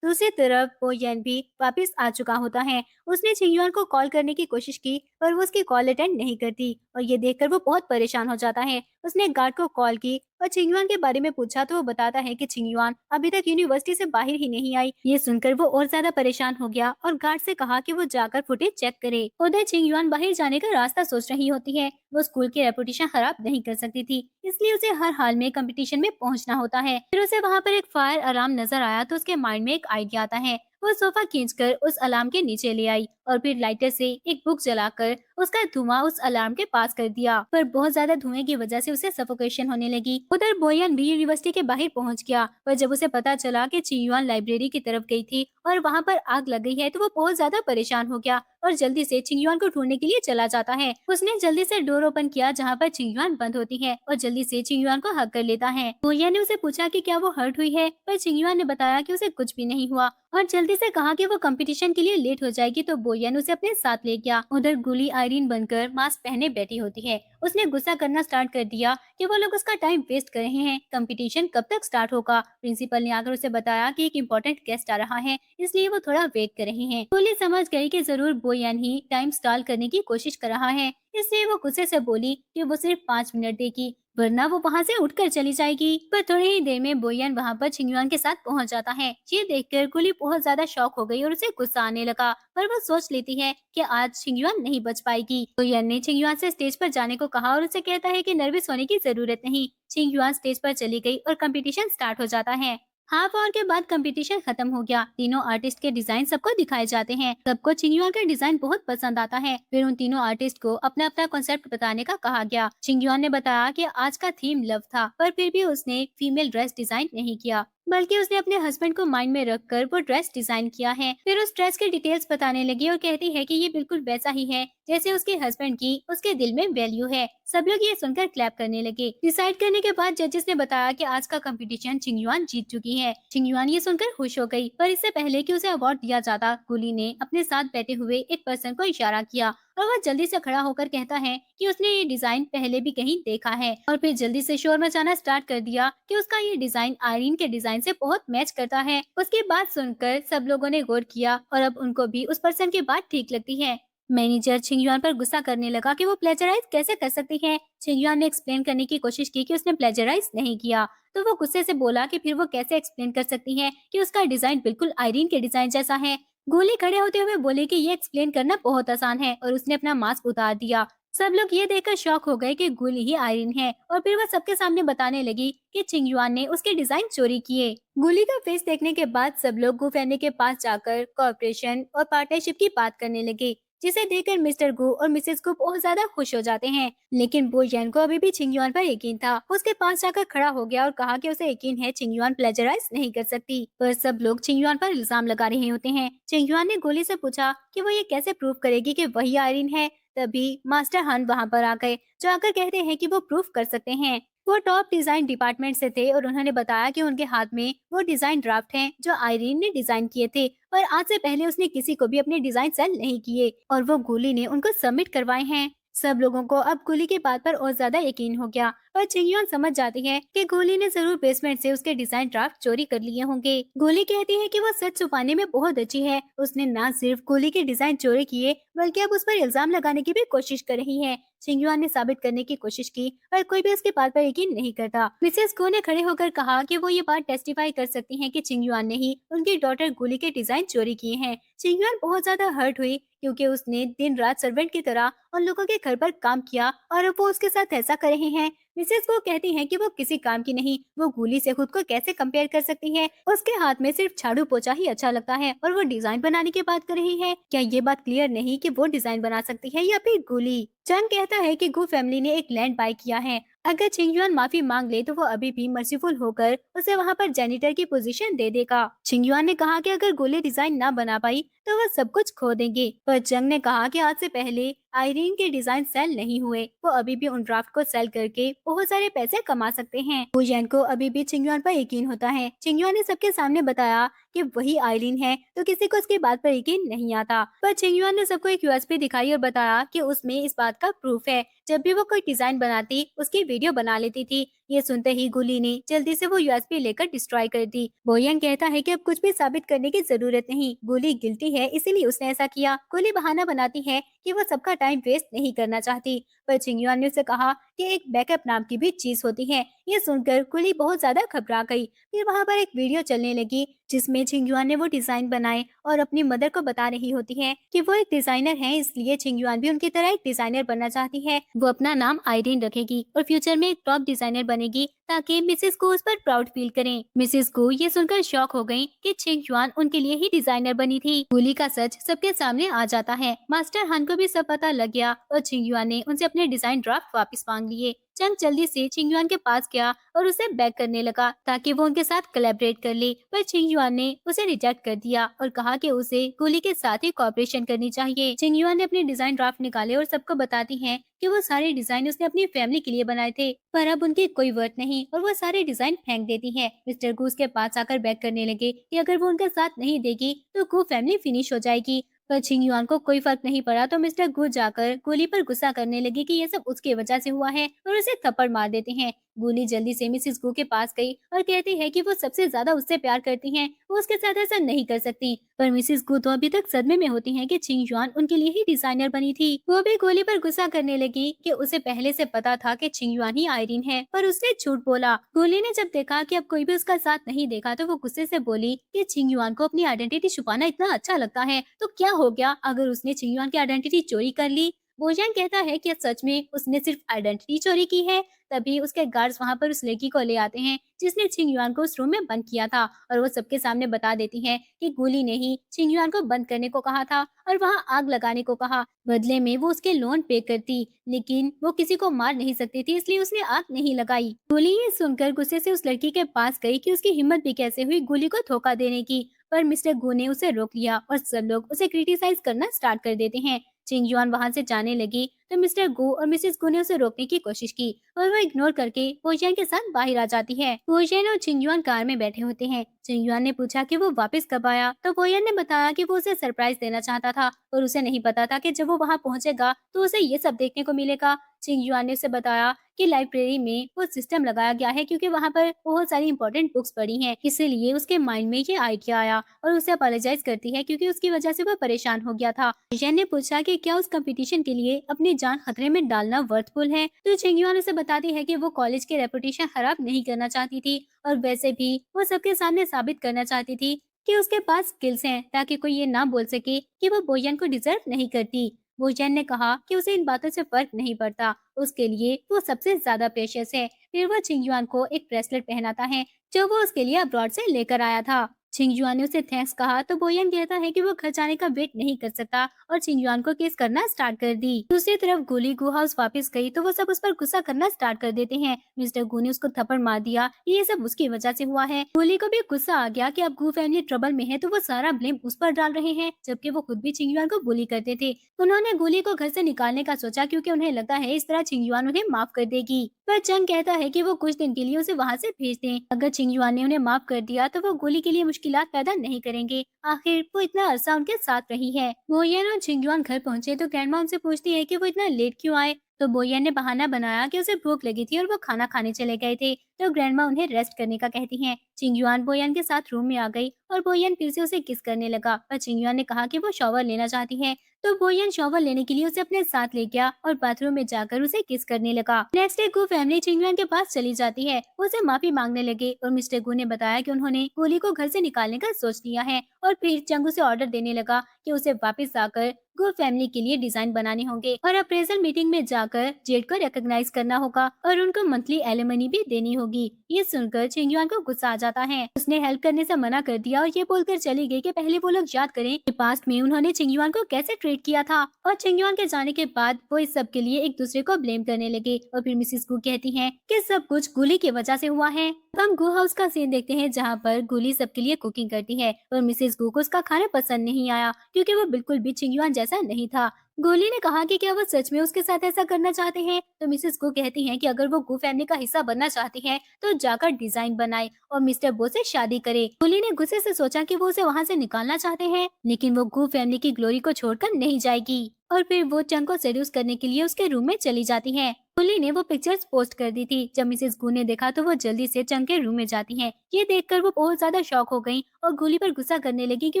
दूसरी तरफ बोयन भी वापस आ चुका होता है। उसने चिंगयुआन को कॉल करने की कोशिश की, पर वो उसकी कॉल अटेंड नहीं करती और ये देखकर वो बहुत परेशान हो जाता है। उसने गार्ड को कॉल की और चिंगयुआन के बारे में पूछा तो वो बताता है कि चिंगयुआन अभी तक यूनिवर्सिटी से बाहर ही नहीं आई। ये सुनकर वो और ज्यादा परेशान हो गया और गार्ड से कहा कि वो जाकर फुटेज चेक करे। उधर चिंगयुआन बाहर जाने का रास्ता सोच रही होती है। वो स्कूल की रेपुटेशन खराब नहीं कर सकती थी, इसलिए उसे हर हाल में कंपटीशन में पहुंचना होता है। फिर उसे वहाँ पर एक फायर अलार्म नजर आया तो उसके माइंड में एक आइडिया आता है। वो सोफा खींचकर उस अलार्म के नीचे ले आई और फिर लाइटर से एक बुक जलाकर उसका धुआं उस अलार्म के पास कर दिया, पर बहुत ज्यादा धुएं की वजह से उसे सफोकेशन होने लगी। उधर बोयन भी यूनिवर्सिटी के बाहर पहुंच गया, पर जब उसे पता चला कि चिंगयुआन लाइब्रेरी की तरफ गई थी और वहां पर आग लग गई है तो वो बहुत ज्यादा परेशान हो गया और जल्दी से चिंगयुआन को ढूंढने के लिए चला जाता है। उसने जल्दी से डोर ओपन किया जहाँ पर चिंगयुआन बंद होती है और जल्दी से चिंगयुआन को हक कर लेता है। बोयन ने उसे पूछा कि क्या वो हर्ट हुई है, पर चिंगयुआन ने बताया कि उसे कुछ भी नहीं हुआ और जल्दी से कहा कि वो कंपटीशन के लिए लेट हो जाएगी, तो बोयन उसे अपने साथ ले गया। उधर गुली आयरीन बनकर मास्क पहने बैठी होती है। उसने गुस्सा करना स्टार्ट कर दिया कि वो लोग उसका टाइम वेस्ट कर रहे हैं, कंपटीशन कब तक स्टार्ट होगा। प्रिंसिपल ने आकर उसे बताया कि एक इम्पोर्टेंट गेस्ट आ रहा है, इसलिए वो थोड़ा वेट कर रहे हैं। गुली समझ गई कि जरूर बोयन ही टाइम स्टाल करने की कोशिश कर रहा है, इसलिए वो गुस्से से बोली कि वो सिर्फ 5 मिनट देगी, वरना वो वहाँ से उठकर चली जाएगी। पर थोड़ी ही देर में बोयन वहाँ पर चिंगयुआन के साथ पहुँच जाता है। ये देखकर गुली बहुत ज्यादा शॉक हो गई और उसे गुस्सा आने लगा, पर वो सोच लेती है कि आज चिंगयुआन नहीं बच पाएगी। बोयन ने चिंगयुआन से स्टेज पर जाने को कहा और उसे कहता है कि नर्वस होने की जरूरत नहीं। चिंगयुआन स्टेज पर चली गई और कंपटीशन स्टार्ट हो जाता है। हाफ आवर के बाद कंपटीशन खत्म हो गया। तीनों आर्टिस्ट के डिजाइन सबको दिखाए जाते हैं। सबको चिंगयुआन का डिजाइन बहुत पसंद आता है। फिर उन तीनों आर्टिस्ट को अपना अपना कॉन्सेप्ट बताने का कहा गया। चिंगयुआन ने बताया कि आज का थीम लव था, पर फिर भी उसने फीमेल ड्रेस डिजाइन नहीं किया, बल्कि उसने अपने हस्बैंड को माइंड में रखकर वो ड्रेस डिजाइन किया है। फिर उस ड्रेस की डिटेल्स बताने लगी और कहती है कि ये बिल्कुल वैसा ही है जैसे उसके हस्बैंड की उसके दिल में वैल्यू है। सब लोग ये सुनकर क्लैप करने लगे। डिसाइड करने के बाद जजेस ने बताया कि आज का कंपटीशन चिंगयुआन जीत चुकी है। चिंगयुआन ये सुनकर खुश हो गई, पर इससे पहले कि उसे अवार्ड दिया जाता, गुली ने अपने साथ बैठे हुए एक पर्सन को इशारा किया और वह जल्दी से खड़ा होकर कहता है कि उसने ये डिजाइन पहले भी कहीं देखा है, और फिर जल्दी से शोर मचाना स्टार्ट कर दिया कि उसका ये डिजाइन आयरीन के डिजाइन से बहुत मैच करता है। उसकी बात सुनकर सब लोगों ने गौर किया और अब उनको भी उस पर्सन की बात ठीक लगती है। मैनेजर चिंगयुआन पर गुस्सा करने लगा कि वो प्लेजराइज कैसे कर सकती है। चिंगयुआन ने एक्सप्लेन करने की कोशिश की कि उसने प्लेजराइज नहीं किया, तो वो गुस्से से बोला कि फिर वो कैसे एक्सप्लेन कर सकती है कि उसका डिजाइन बिल्कुल आयरीन के डिजाइन जैसा है। गोली खड़े होते हुए बोले कि ये एक्सप्लेन करना बहुत आसान है और उसने अपना मास्क उतार दिया। सब लोग ये देखकर शॉक हो गए कि गुली ही आयरीन है, और फिर वह सबके सामने बताने लगी कि चिंगयुआन ने उसके डिजाइन चोरी किए। गुली का फेस देखने के बाद सब लोग गु फैमिली के पास जाकर कॉर्पोरेशन और पार्टनरशिप की बात करने लगे। जिसे देखकर मिस्टर गु और मिसेस गु बहुत ज्यादा खुश हो जाते हैं। लेकिन बो यान को अभी भी चिंगयुआन पर यकीन था। उसके पास जाकर खड़ा हो गया और कहा कि उसे यकीन है चिंगयुआन प्लेजराइज नहीं कर सकती। पर सब लोग चिंगयुआन पर इल्जाम लगा रहे होते हैं। चिंगयुआन ने गोली से पूछा कि वो ये कैसे प्रूव करेगी कि वही आयरिन है। तभी मास्टर हन वहाँ पर आ गए, जो आकर कहते हैं कि वो प्रूफ कर सकते हैं। वो टॉप डिजाइन डिपार्टमेंट से थे और उन्होंने बताया कि उनके हाथ में वो डिजाइन ड्राफ्ट हैं जो आयरीन ने डिजाइन किए थे, और आज से पहले उसने किसी को भी अपने डिजाइन सेंड नहीं किए और वो गोली ने उनको सबमिट करवाए हैं। सब लोगों को अब गोली की बात पर और ज्यादा यकीन हो गया और चिंगयुआन समझ जाती है कि गोली ने जरूर बेसमेंट से उसके डिजाइन ड्राफ्ट चोरी कर लिए होंगे। गोली कहती है कि वो सच छुपाने में बहुत अच्छी है। उसने न सिर्फ गोली के डिजाइन चोरी किए बल्कि अब उस पर इल्जाम लगाने की भी कोशिश कर रही है। चिंगयुआन ने साबित करने की कोशिश की पर कोई भी उसकी बात पर यकीन नहीं करता। मिसेस गो ने खड़े होकर कहा कि वो ये बात टेस्टिफाई कर सकती हैं कि चिंगयुआन ने ही उनकी डॉटर गोली के डिजाइन चोरी किए हैं। चिंगयुआन बहुत ज्यादा हर्ट हुई क्योंकि उसने दिन रात सर्वेंट की तरह उन लोगों के घर पर काम किया और अब वो उसके साथ ऐसा कर रहे हैं। मिसेस को कहती हैं कि वो किसी काम की नहीं, वो गोली से खुद को कैसे कंपेयर कर सकती है। उसके हाथ में सिर्फ झाड़ू पोछा ही अच्छा लगता है और वो डिजाइन बनाने की बात कर रही है। क्या ये बात क्लियर नहीं कि वो डिजाइन बना सकती है या फिर गोली? चंग कहता है कि गु फैमिली ने एक लैंड बाय किया है। अगर चिंगयुआन माफी मांग ले तो वो अभी भी मर्सीफुल होकर उसे वहाँ पर जेनिटर की पोजीशन दे देगा। चिंगयुआन ने कहा कि अगर गोली डिजाइन ना बना पाई तो वो सब कुछ खो देंगे। पर चंग ने कहा कि आज से पहले आयरीन के डिजाइन सेल नहीं हुए, वो अभी भी उन ड्राफ्ट को सेल करके बहुत सारे पैसे कमा सकते हैं। वुयेन को अभी भी चिंगयुआन पर यकीन होता है। चिंगयुआन ने सबके सामने बताया कि वही आयरीन है तो किसी को उसकी बात पर यकीन नहीं आता। पर चिंगयुआन ने सबको एक यूएसपी दिखाई और बताया कि उसमें इस बात का प्रूफ है। जब भी वो कोई डिजाइन बनाती उसकी वीडियो बना लेती थी। ये सुनते ही गुली ने जल्दी से वो यूएसपी लेकर डिस्ट्रॉय कर दी। बोयन कहता है कि अब कुछ भी साबित करने की जरूरत नहीं, गुली गिल्टी है इसीलिए उसने ऐसा किया। गुली बहाना बनाती है कि वो सबका टाइम वेस्ट नहीं करना चाहती। पर चिंगयुआन ने उसे कहा कि एक बैकअप नाम की भी चीज होती है। ये सुनकर गुली बहुत ज्यादा घबरा गई। फिर वहाँ पर एक वीडियो चलने लगी जिसमें चिंगयुआन ने वो डिजाइन बनाए और अपनी मदर को बता रही होती है कि वो एक डिजाइनर है, इसलिए चिंगयुआन भी उनकी तरह एक डिजाइनर बनना चाहती है। वो अपना नाम आयरीन रखेगी और फ्यूचर में एक टॉप डिजाइनर बनेगी ताकि मिसेस को उस पर प्राउड फील करें। मिसेस को ये सुनकर शॉक हो गई कि चिंगयुआन उनके लिए ही डिजाइनर बनी थी। गुली का सच सबके सामने आ जाता है। मास्टर हन को भी सब पता लग गया और चिंगयुआन ने उनसे अपने डिजाइन ड्राफ्ट वापस मांग लिए। चंग जल्दी से चिंगयुआन के पास गया और उसे बैक करने लगा ताकि वो उनके साथ कोलैबोरेट कर ले, पर चिंगयुआन ने उसे रिजेक्ट कर दिया और कहा कि उसे गोली के साथ ही कॉपरेशन करनी चाहिए। चिंगयुआन ने अपने डिजाइन ड्राफ्ट निकाले और सबको बताती हैं कि वो सारे डिजाइन उसने अपनी फैमिली के लिए बनाए थे, पर अब उनकी कोई वर्थ नहीं और वो सारे डिजाइन फेंक देती है। मिस्टर गूस के पास आकर बैक करने लगे कि अगर वो उनका साथ नहीं देगी तो गू फैमिली फिनिश हो जाएगी। पर चिंगयुआन को कोई फर्क नहीं पड़ा तो मिस्टर गू जाकर गोली पर गुस्सा करने लगी कि ये सब उसकी वजह से हुआ है और उसे थप्पड़ मार देते हैं। गोली जल्दी से मिसिस गू के पास गई और कहती है कि वो सबसे ज्यादा उससे प्यार करती हैं, वो उसके साथ ऐसा नहीं कर सकती। पर मिसिस गू तो अभी तक सदमे में होती हैं कि चिंगयुआन उनके लिए ही डिजाइनर बनी थी। वो भी गोली पर गुस्सा करने लगी कि उसे पहले से पता था कि चिंगयुआन ही आयरीन है, पर उसने झूठ बोला। गोली ने जब देखा कि अब कोई भी उसका साथ नहीं देखा तो वो गुस्से से बोली कि चिंगयुआन को अपनी आइडेंटिटी छुपाना इतना अच्छा लगता है तो क्या हो गया अगर उसने चिंगयुआन की आइडेंटिटी चोरी कर ली। बोजान कहता है कि सच में उसने सिर्फ आइडेंटिटी चोरी की है। तभी उसके गार्ड्स वहां पर उस लड़की को ले आते हैं जिसने चिंगयुआन को उस रूम में बंद किया था और वो सबके सामने बता देती है कि गोली ने ही चिंगयुआन को बंद करने को कहा था और वहां आग लगाने को कहा। बदले में वो उसके लोन पे करती, लेकिन वो किसी को मार नहीं सकती थी इसलिए उसने आग नहीं लगाई। गोली ये सुनकर गुस्से से उस लड़की के पास गई कि उसकी हिम्मत भी कैसे हुई गोली को धोखा देने की, पर मिस्टर गो ने उसे रोक लिया और सब लोग उसे क्रिटिसाइज करना स्टार्ट कर देते हैं। चिंगयुआन वहां से जाने लगी तो मिस्टर गो और मिसेस गो ने उसे रोकने की कोशिश की और वो इग्नोर करके पोजियन के साथ बाहर आ जाती है। पोजियन और चिंगयुआन कार में बैठे होते हैं। चिंगयुआन ने पूछा कि वो वापस कब आया तो पोजियन ने बताया कि वो उसे सरप्राइज देना चाहता था और उसे नहीं पता था कि जब वो वहां पहुंचेगा तो उसे ये सब देखने को मिलेगा। चिंगयुआन ने उसे बताया कि लाइब्रेरी में वो सिस्टम लगाया गया है क्योंकि वहाँ पर बहुत सारी इंपॉर्टेंट बुक्स पड़ी हैं, इसीलिए उसके माइंड में ये आइडिया आया और उसे अपोलोजाइज करती है क्योंकि उसकी वजह से वो परेशान हो गया था। जैन ने पूछा कि क्या उस कंपटीशन के लिए अपनी जान खतरे में डालना वर्थफुल है तो चिंगयुआन उसे बताती है कि वो कॉलेज की रेपुटेशन खराब नहीं करना चाहती थी और वैसे भी वो सबके सामने साबित करना चाहती थी कि उसके पास स्किल्स हैं ताकि कोई ये ना बोल सके कि वो बोयन को डिजर्व नहीं करती। बोयन ने कहा कि उसे इन बातों से फर्क नहीं पड़ता, उसके लिए वो सबसे ज्यादा प्रेशियस है। फिर वो चिंगयुआन को एक ब्रेसलेट पहनाता है जो वो उसके लिए अब्रॉड से लेकर आया था। छिंगजुआन ने उसे थैंक्स कहा तो बोयन कहता है कि वो घर जाने का वेट नहीं कर सकता और छिंगजुआन को किस करना स्टार्ट कर दी। दूसरी तरफ गोली गु हाउस वापस गई तो वो सब उस पर गुस्सा करना स्टार्ट कर देते हैं। मिस्टर गु ने उसको थप्पड़ मार दिया, ये सब उसकी वजह से हुआ है। गोली को भी गुस्सा आ गया कि अब गु फैमिली ट्रबल में है तो वो सारा ब्लेम उस पर डाल रहे हैं, जबकि वो खुद भी छिंगजुआन को बुली करते थे। उन्होंने गोली को घर से निकालने का सोचा क्योंकि उन्हें लगता है इस तरह छिंगजुआन उन्हें माफ कर देगी। पर चंग कहता है कि वो कुछ दिन के लिए उसे वहाँ से भेज दें। अगर छिंगजुआन ने उन्हें माफ कर दिया तो वो गोली के लिए मुश्किलात पैदा नहीं करेंगे। आखिर वो इतना अरसा उनके साथ रही है। बोयन और छिंगजुआन घर पहुंचे तो ग्रैंडमा उनसे पूछती है कि वो इतना लेट क्यों आए। तो बोयन ने बहाना बनाया कि उसे भूख लगी थी और वो खाना खाने चले गए थे। तो ग्रैंडमा उन्हें रेस्ट करने का कहती हैं। छिंगजुआन बोयन के साथ रूम में आ गई और बोयन फिर से उसे किस करने लगा, पर छिंगजुआन ने कहा कि वो शॉवर लेना चाहती है। तो बोयन शॉवर लेने के लिए उसे अपने साथ ले गया और बाथरूम में जाकर उसे किस करने लगा। नेक्स्ट डे गु फैमिली चिंगुआन के पास चली जाती है। वो उसे माफी मांगने लगे और मिस्टर गु ने बताया कि उन्होंने गोली को घर से निकालने का सोच लिया है और फिर चंगू से ऑर्डर देने लगा कि उसे वापस आकर गु फैमिली के लिए डिजाइन बनाने होंगे और अप्रेजल मीटिंग में जाकर जेड को रिकॉग्नाइज करना होगा और उनको मंथली एलिमनी भी देनी होगी। ये सुनकर चिंगयुआन को गुस्सा आ जाता है। उसने हेल्प करने से मना कर दिया और ये बोलकर चली गई कि पहले वो लोग याद करें कि पास्ट में उन्होंने चिंगयुआन को कैसे ट्रीट किया था। और चिंगयुआन के जाने के बाद वो इस सब के लिए एक दूसरे को ब्लेम करने लगे और फिर मिसिस गु कहती हैं कि सब कुछ गुली की वजह से हुआ है। अब हम गु हाउस का सीन देखते हैं जहाँ पर गुली सबके लिए कुकिंग करती है और मिसिस गु को उसका खाना पसंद नहीं आया क्योंकि वो बिल्कुल भी चिंगयुआन जैसा नहीं था। गोली ने कहा कि क्या वो सच में उसके साथ ऐसा करना चाहते हैं। तो मिसेस गु कहती हैं कि अगर वो गु फैमिली का हिस्सा बनना चाहती हैं तो जाकर डिजाइन बनाए और मिस्टर बो से शादी करे। गोली ने गुस्से से सोचा कि वो उसे वहाँ से निकालना चाहते हैं, लेकिन वो गु फैमिली की ग्लोरी को छोड़कर नहीं जाएगी और फिर वो चंग को सेड्यूस करने के लिए उसके रूम में चली जाती है। गोली ने वो पिक्चर्स पोस्ट कर दी थी। जब मिसेस गु ने देखा तो वो जल्दी से चंग के रूम में जाती हैं। ये देखकर वो बहुत ज्यादा शॉक हो गई और गोली पर गुस्सा करने लगी कि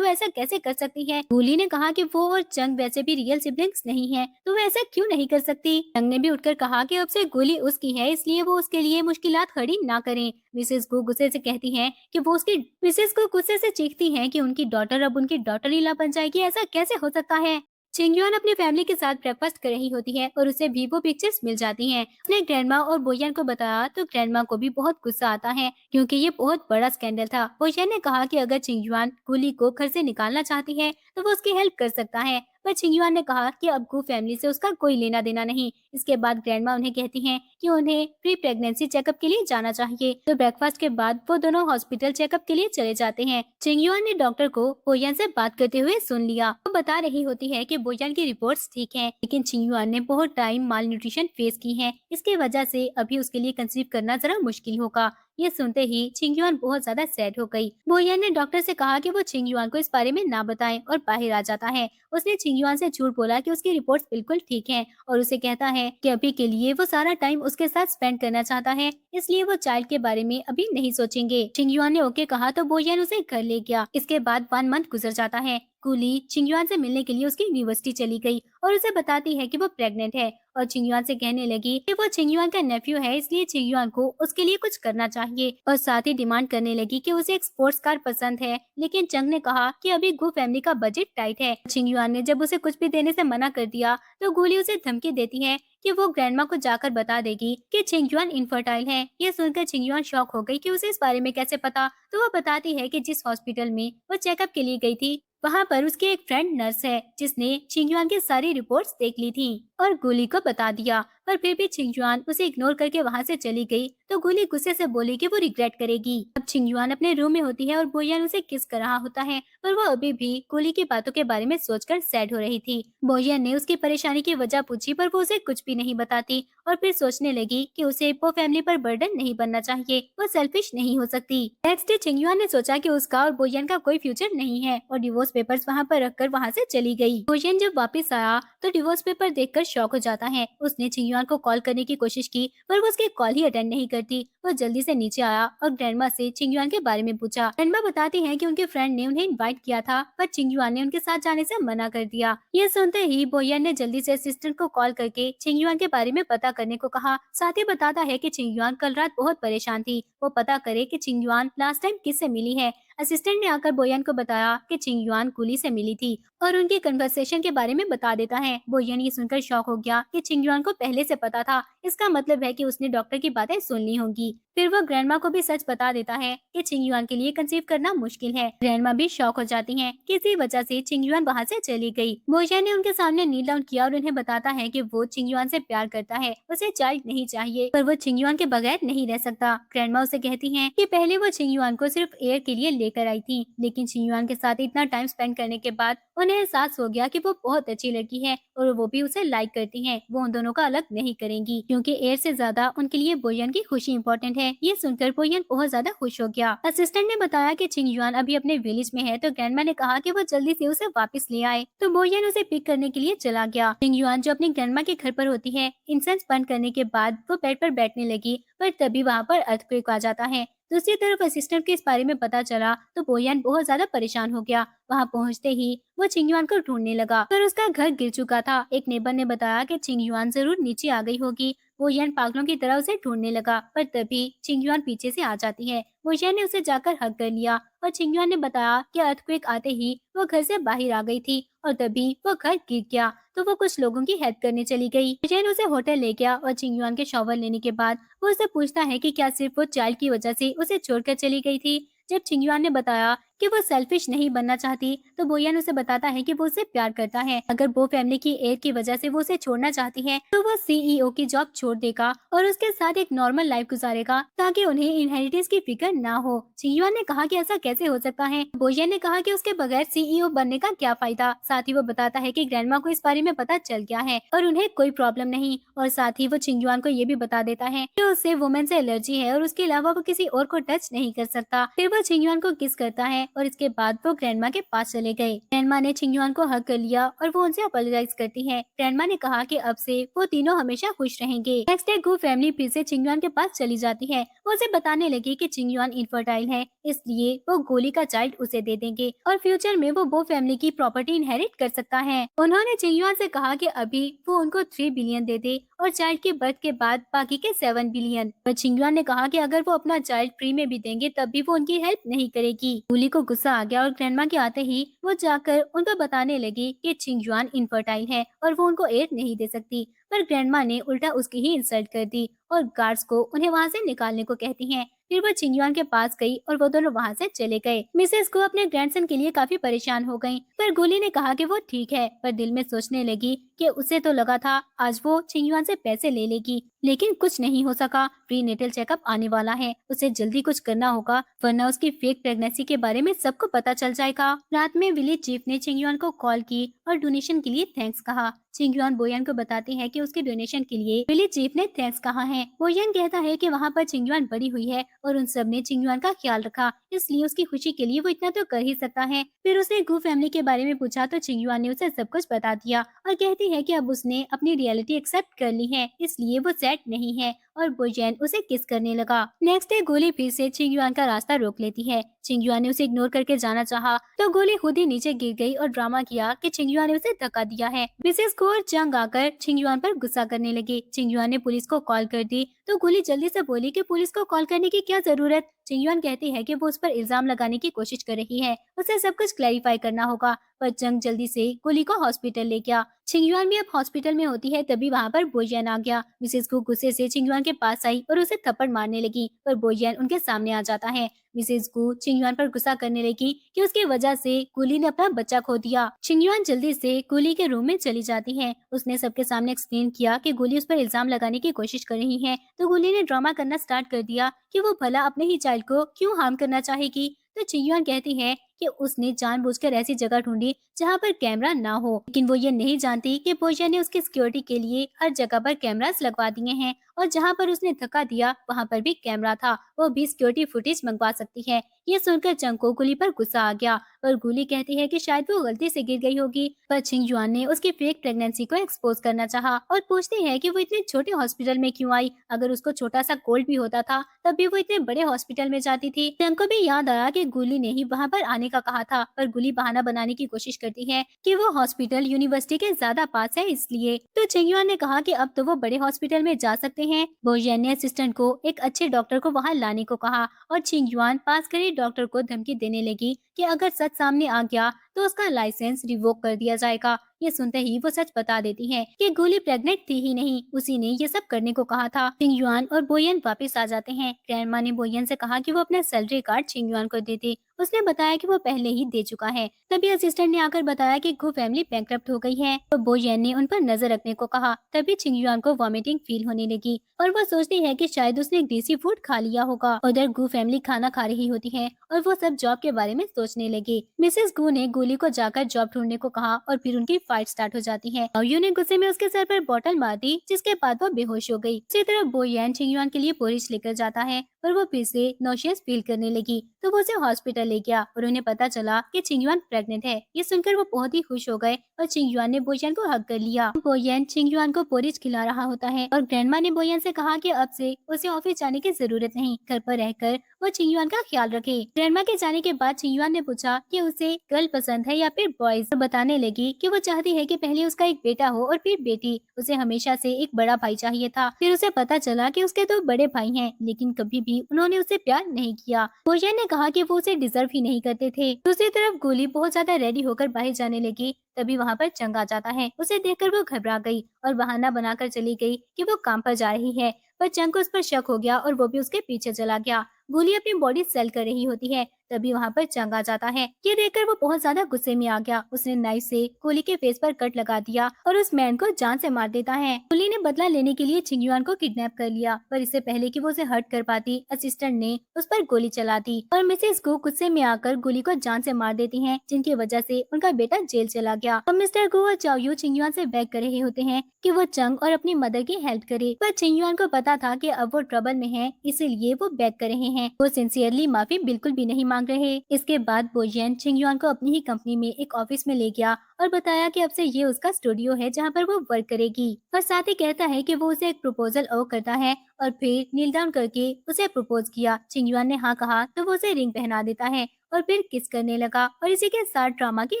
वो ऐसा कैसे कर सकती है। गोली ने कहा कि वो और चंग वैसे भी रियल सिबलिंग्स नहीं है, तो वो ऐसा क्यों नहीं कर सकती। चंग ने भी उठकर कहा कि अब से गोली उसकी है, इसलिए वो उसके लिए मुश्किलात खड़ी ना करें। मिसेस गु गुस्से से कहती हैं कि वो उसकी मिसेस गु गुस्से से चीखती हैं कि उनकी डॉटर अब उनकी डॉटर इन लॉ बन जाएगी, ऐसा कैसे हो सकता है। चिंगयुआन अपनी फैमिली के साथ ब्रेकफास्ट कर रही होती है और उसे भी वो पिक्चर्स मिल जाती हैं। उसने ग्रैंडमा और बोयन को बताया तो ग्रैंडमा को भी बहुत गुस्सा आता है क्योंकि ये बहुत बड़ा स्कैंडल था। बोयन ने कहा कि अगर चिंगयुआन गुली को घर से निकालना चाहती है तो वो उसकी हेल्प कर सकता है, पर चिंगयुआन ने कहा कि अब गु फैमिली से उसका कोई लेना देना नहीं। इसके बाद ग्रैंडमा उन्हें कहती हैं कि उन्हें प्री प्रेगनेंसी चेकअप के लिए जाना चाहिए। तो ब्रेकफास्ट के बाद वो दोनों हॉस्पिटल चेकअप के लिए चले जाते हैं। चिंगयुआन ने डॉक्टर को बोयन से बात करते हुए सुन लिया। वो बता रही होती है कि बोयन की रिपोर्ट्स ठीक हैं, लेकिन चिंगयुआन ने बहुत टाइम माल न्यूट्रिशन फेस की है, इसके वजह से अभी उसके लिए कंसीव करना जरा मुश्किल होगा। ये सुनते ही चिंगयुआन बहुत ज्यादा सैड हो गई। बोयन ने डॉक्टर से कहा कि वो चिंगयुआन को इस बारे में ना बताएं और बाहर आ जाता है। उसने चिंगयुआन से झूठ बोला कि उसकी रिपोर्ट्स बिल्कुल ठीक हैं और उसे कहता है कि अभी के लिए वो सारा टाइम उसके साथ स्पेंड करना चाहता है, इसलिए वो चाइल्ड के बारे में अभी नहीं सोचेंगे। चिंगयुआन ने ओके कहा तो बोयन उसे घर ले गया। इसके बाद 1 मंथ गुजर जाता है। कुली चिंगयुआन से मिलने के लिए उसकी यूनिवर्सिटी चली गई और उसे बताती है कि वो प्रेग्नेंट है और चिंगयुआन से कहने लगी कि वो चिंगयुआन का नेफ्यू है, इसलिए चिंगयुआन को उसके लिए कुछ करना चाहिए और साथ ही डिमांड करने लगी कि उसे एक स्पोर्ट्स कार पसंद है, लेकिन चंग ने कहा कि अभी गु फैमिली का बजट टाइट है। चिंगयुआन ने जब उसे कुछ भी देने से मना कर दिया तो गुली उसे धमकी देती है कि वो ग्रैंडमा को जाकर बता देगी कि चिंगयुआन इनफर्टाइल है। ये सुनकर चिंगयुआन शॉक हो गई कि उसे इस बारे में कैसे पता। तो वो बताती है कि जिस हॉस्पिटल में वो चेकअप के लिए गई थी वहाँ पर उसकी एक फ्रेंड नर्स है जिसने चिंगयुआन की सारी रिपोर्ट्स देख ली थी और गुली को बता दिया, पर फिर भी चिंगयुआन उसे इग्नोर करके वहाँ से चली गई। तो गुली गुस्से से बोली कि वो रिग्रेट करेगी। अब चिंगयुआन अपने रूम में होती है और बोयन उसे किस कर रहा होता है, पर वो अभी भी गुली की बातों के बारे में सोचकर सैड हो रही थी। बोयन ने उसकी परेशानी की वजह पूछी पर वो उसे कुछ भी नहीं बताती और फिर सोचने लगी कि उसे वो फैमिली पर बर्डन नहीं बनना चाहिए, वो सेल्फिश नहीं हो सकती। नेक्स्ट डे चिंगयुआन ने सोचा कि उसका और बोयन का कोई फ्यूचर नहीं है और डिवोर्स पेपर्स वहाँ पर रखकर वहाँ से चली गई। बोयन जब वापस आया तो डिवोर्स पेपर देखकर शॉक हो जाता है। उसने चिंगयुआन को कॉल करने की कोशिश की पर वो उसकी कॉल ही अटेंड नहीं करती। वो जल्दी से नीचे आया और ग्रैंडमा से चिंगयुआन के बारे में पूछा। ग्रैंडमा बताती है कि उनके फ्रेंड ने उन्हें इनवाइट किया था पर चिंगयुआन ने उनके साथ जाने से मना कर दिया। ये सुनते ही बोयन ने जल्दी से असिस्टेंट को कॉल करके चिंगयुआन के बारे में पता करने को कहा। साथ ही बताता है कि चिंगयुआन कल रात बहुत परेशान थी, वो पता करे कि चिंगयुआन लास्ट टाइम किससे मिली है। असिस्टेंट ने आकर बोयन को बताया कि चिंग युआन कुली से मिली थी और उनकी कन्वर्सेशन के बारे में बता देता है। बोयन ये सुनकर शॉक हो गया कि चिंग युआन को पहले से पता था। इसका मतलब है कि उसने डॉक्टर की बातें सुन ली होंगी। फिर वो ग्रैंडमा को भी सच बता देता है कि चिंग युआन के लिए कंसीव करना मुश्किल है। ग्रैंडमा भी शॉक हो जाती हैं। किसी वजह से चिंग युआन वहाँ से चली गई। बोयन ने उनके सामने नील डाउन किया और उन्हें बताता है कि वो चिंग युआन से प्यार करता है, उसे चाइल्ड नहीं चाहिए, पर वो चिंग युआन के बगैर नहीं रह सकता। ग्रैंडमा उसे कहती हैं कि पहले वो चिंग युआन को सिर्फ एयर के लिए लेकर आई थी, लेकिन चिंग युआन के साथ इतना टाइम स्पेंड करने के बाद उन्हें एहसास हो गया कि वो बहुत अच्छी लड़की है और वो भी उसे लाइक करती है। वो उन दोनों का अलग नहीं करेंगी, क्योंकि एयर से ज्यादा उनके लिए बोयन की खुशी इंपॉर्टेंट है। ये सुनकर बोयन बहुत ज्यादा खुश हो गया। असिस्टेंट ने बताया कि चिंग युआन अभी अपने विलेज में है, तो ग्रैंडमा ने कहा कि वो जल्दी से उसे वापस ले आए, तो बोयन उसे पिक करने के लिए चला गया। चिंग युआन जो अपनी ग्रैंडमा के घर पर होती है, इंसेंस बंद करने के बाद वो बेड पर बैठने लगी, पर तभी वहाँ पर अर्थक्वेक आ जाता है। दूसरी तरफ असिस्टेंट के इस बारे में पता चला तो बोयन बहुत ज्यादा परेशान हो गया। वहाँ पहुँचते ही वो चिंग युआन को ढूंढने लगा, पर उसका घर गिर चुका था। एक नेबर ने बताया कि चिंग युआन जरूर नीचे आ गई होगी। बोयन पागलों की तरह उसे ढूंढने लगा, पर तभी चिंग युआन पीछे से आ जाती है। बोयन ने उसे जाकर हग कर लिया और चिंग युआन ने बताया कि अर्थक्वेक आते ही वो घर से बाहर आ गई थी और तभी वो घर गिर गया, तो वो कुछ लोगों की हेल्प करने चली गई। बोयन उसे होटल ले गया और चिंग युआन के शॉवर लेने के बाद वो उससे पूछता है कि क्या सिर्फ वो चाइल्ड की वजह से उसे छोड़कर चली गई थी। जब चिंग युआन ने बताया कि वो सेल्फिश नहीं बनना चाहती, तो बोयन उसे बताता है कि वो उसे प्यार करता है। अगर वो फैमिली की एयर की वजह से वो उसे छोड़ना चाहती है, तो वो सीईओ की जॉब छोड़ देगा और उसके साथ एक नॉर्मल लाइफ गुजारेगा, ताकि उन्हें इनहेरिटेंस की फिक्र ना हो। चिंग युआन ने कहा कि ऐसा कैसे हो सकता है। बोयन ने कहा कि उसके बगैर सीईओ बनने का क्या फायदा। साथ ही वो बताता है कि ग्रैंडमा को इस बारे में पता चल गया है और उन्हें कोई प्रॉब्लम नहीं। और साथ ही वो चिंग युआन को ये भी बता देता है कि उसे वुमेन से एलर्जी है और उसके अलावा वो किसी और को टच नहीं कर सकता। फिर वो चिंग युआन को किस करता है और इसके बाद वो ग्रैंडमा के पास चले गए। ग्रैंडमा ने चिंग युआन को हग कर लिया और वो उनसे अपोलोजाइज करती है। ग्रैंडमा ने कहा कि अब से वो तीनों हमेशा खुश रहेंगे। नेक्स्ट डे गु फैमिली फिर से चिंग युआन के पास चली जाती है। वो उसे बताने लगी कि चिंग युआन इनफर्टाइल है, इसलिए वो गोली का चाइल्ड उसे दे देंगे और फ्यूचर में वो फैमिली की प्रॉपर्टी इनहेरिट कर सकता है। उन्होंने चिंग युआन से कहा कि अभी वो उनको 3 बिलियन दे दे और चाइल्ड के बर्थ के बाद बाकी के 7 बिलियन। पर चिंग युआन ने कहा कि अगर वो अपना चाइल्ड फ्री में भी देंगे तब भी वो उनकी हेल्प नहीं करेगी। गोली को गुस्सा आ गया और ग्रैंडमा के आते ही वो जाकर उनको बताने लगी कि चिंग युआन इनफर्टाइल है और वो उनको एयर नहीं दे सकती। पर ग्रैंडमा ने उल्टा उसकी ही इंसल्ट कर दी और गार्ड्स को उन्हें वहाँ से निकालने को कहती हैं। फिर वो चिंग युआन के पास गई और वो दोनों वहाँ से चले गए। मिसेस को अपने ग्रैंडसन के लिए काफी परेशान हो गयी, पर गोली ने कहा कि वो ठीक है, पर दिल में सोचने लगी कि उसे तो लगा था आज वो चिंग युआन से पैसे ले लेगी, लेकिन कुछ नहीं हो सका। प्रीनेटल चेकअप आने वाला है, उसे जल्दी कुछ करना होगा, वरना उसकी फेक प्रेगनेंसी के बारे में सबको पता चल जाएगा। रात में विलेज चीफ ने चिंग युआन को कॉल की और डोनेशन के लिए थैंक्स कहा। चिंग युआन बोयन को बताती है कि उसके डोनेशन के लिए विलेज चीफ ने थैंक्स कहा है। बोयन कहता है कि वहाँ पर चिंग युआन बड़ी हुई है और उन सब ने चिंग युआन का ख्याल रखा, इसलिए उसकी खुशी के लिए वो इतना तो कर ही सकता है। फिर उसने गु फैमिली के बारे में पूछा तो चिंग युआन ने उसे सब कुछ बता दिया और कहती है कि अब उसने अपनी रियलिटी एक्सेप्ट कर ली है, इसलिए वो सैड नहीं है और बोयन उसे किस करने लगा। नेक्स्ट डे गोली फिर से चिंग युआन का रास्ता रोक लेती है। चिंग युआन ने उसे इग्नोर करके जाना चाहा, तो गोली खुद ही नीचे गिर गई और ड्रामा किया कि चिंग युआन ने उसे धक्का दिया है। मिसेस को और चंग आकर चिंग युआन पर गुस्सा करने लगे। चिंग युआन ने पुलिस को कॉल कर दी, तो गोली जल्दी से बोली कि पुलिस को कॉल करने की क्या जरूरत। चिंग युआन कहती है कि वो उस पर इल्जाम लगाने की कोशिश कर रही है, उसे सब कुछ क्लैरिफाई करना होगा। पर चंग जल्दी से गोली को हॉस्पिटल ले गया। चिंग युआन भी अब हॉस्पिटल में होती है, तभी वहाँ पर बोयन आ गया। मिसेस को गुस्से से चिंग युआन के पास आई और उसे थप्पड़ मारने लगी, पर बोयन उनके सामने आ जाता है। मिसेस गु चिंग युआन पर गुस्सा करने लगी कि उसकी वजह से कुली ने अपना बच्चा खो दिया। चिंग युआन जल्दी से कुली के रूम में चली जाती है। उसने सबके सामने एक्सप्लेन किया कि गुली उस पर इल्जाम लगाने की कोशिश कर रही है, तो गुली ने ड्रामा करना स्टार्ट कर दिया कि वो भला अपने ही चाइल्ड को क्यों हार्म करना चाहेगी। तो चिंग युआन कहती है कि उसने जानबूझकर ऐसी जगह ढूंढी जहाँ पर कैमरा ना हो, लेकिन वो ये नहीं जानती कि बोयन ने उसकी सिक्योरिटी के लिए हर जगह पर कैमरास लगवा दिए हैं और जहाँ पर उसने धक्का दिया वहाँ पर भी कैमरा था, वो भी सिक्योरिटी फुटेज मंगवा सकती है। ये सुनकर चंग को गुली पर गुस्सा आ गया और गुली कहती है कि शायद वो गलती से गिर गई होगी, पर चिंग युआन ने उसकी फेक प्रेगनेंसी को एक्सपोज करना चाहा और पूछती है कि वो इतने छोटे हॉस्पिटल में क्यों आई। अगर उसको छोटा सा कोल्ड भी होता था तब भी वो इतने बड़े हॉस्पिटल में जाती थी। चंग को भी याद आया कि गुली ने ही वहाँ पर आने का कहा था, पर गुली बहाना बनाने की कोशिश करती है कि वो हॉस्पिटल यूनिवर्सिटी के ज्यादा पास है इसलिए। तो चिंग युआन ने कहा कि अब तो वो बड़े हॉस्पिटल में जा सकते हैं। बोयन ने असिस्टेंट को एक अच्छे डॉक्टर को वहाँ लाने को कहा और चिंग युआन पास खड़े डॉक्टर को धमकी देने लगी कि अगर सच सामने आ गया तो उसका लाइसेंस रिवोक कर दिया जाएगा। ये सुनते ही वो सच बता देती है कि गोली प्रेग्नेंट थी ही नहीं, उसी ने ये सब करने को कहा था। चिंग युआन और बोयन वापस आ जाते हैं। ग्रैंडमा ने बोयन से कहा कि वो अपना सैलरी कार्ड चिंग युआन को दे दे। उसने बताया कि वो पहले ही दे चुका है। तभी असिस्टेंट ने आकर बताया कि गु फैमिली बैंकरप्ट हो गई है। तो बोयन ने उन पर नजर रखने को कहा। तभी चिंग युआन को वॉमिटिंग फील होने लगी और वो सोचती है कि शायद उसने देसी फूड खा लिया होगा। उधर गु फैमिली खाना खा रही होती है और वो सब जॉब के बारे में सोचने लगी। मिसेस गु ने गोली को जाकर जॉब ढूंढने को कहा और फिर उनकी फाइट स्टार्ट हो जाती है। यू ने गुस्से में उसके सर पर बोतल मार दी, जिसके बाद वो बेहोश हो गई। इसी तरह बोयन चिंग युआन के लिए पोरिच लेकर जाता है पर वो फिर से नॉशियस फील करने लगी, तो वो उसे हॉस्पिटल ले गया और उन्हें पता चला कि चिंग युआन प्रेग्नेंट है। ये सुनकर वो बहुत ही खुश हो गए और चिंग युआन ने बोयन को हग कर लिया। बोयन चिंग युआन को पोरिच खिला रहा होता है और ग्रैंडमा ने बोयन से कहा कि अब से उसे ऑफिस जाने की जरूरत नहीं, घर पर रहकर वो चिंग युआन का ख्याल रखे। ग्रैंडमा के जाने के बाद चिंग युआन ने पूछा कि उसे गर्ल पसंद है या फिर बॉयज। तो बताने लगी कि वो चाहती है कि पहले उसका एक बेटा हो और फिर बेटी। उसे हमेशा से एक बड़ा भाई चाहिए था। फिर उसे पता चला कि उसके 2 बड़े भाई हैं, लेकिन कभी भी उन्होंने उसे प्यार नहीं किया। बोयन ने कहा कि वो उसे डिजर्व ही नहीं करते थे। दूसरी तरफ गोली बहुत ज्यादा रेडी होकर बाहर जाने लगी। तभी वहाँ पर चंग आ जाता है। उसे देखकर वो घबरा गई और बहाना बनाकर चली गई कि वो काम पर जा रही है। पर चंग को उस पर शक हो गया और वो भी उसके पीछे चला गया। गोली अपनी बॉडी सेल कर रही होती है। तभी वहाँ पर चंग आ जाता है। ये देखकर वो बहुत ज्यादा गुस्से में आ गया। उसने नाइफ से गोली के फेस पर कट लगा दिया और उस मैन को जान से मार देता है। गोली ने बदला लेने के लिए चिंग युआन को किडनैप कर लिया, पर इससे पहले कि वो उसे हर्ट कर पाती, असिस्टेंट ने उस पर गोली चला दी और मिसेस को गुस्से में आकर गोली को जान से मार देती है, जिनकी वजह से उनका बेटा जेल चला गया। अब मिस्टर गो और चाओ यू चिंग युआन से बेग कर रहे होते हैं कि वो चंग और अपनी मदर की हेल्प करे, पर चिंग युआन को पता था कि अब वो ट्रबल में है, इसीलिए वो बेग कर रहे हैं। वो सिंसियरली माफी बिल्कुल भी नहीं मांग रहे। इसके बाद बोयन चिंग युआन को अपनी ही कंपनी में एक ऑफिस में ले गया और बताया कि अब से ये उसका स्टूडियो है जहाँ पर वो वर्क करेगी, और साथ ही कहता है कि वो उसे एक प्रपोजल ओ करता है और फिर नील डाउन करके उसे प्रपोज किया। चिंग युआन ने हाँ कहा तो वो उसे रिंग पहना देता है और फिर किस करने लगा और इसी के साथ ड्रामा की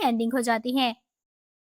एंडिंग हो जाती है।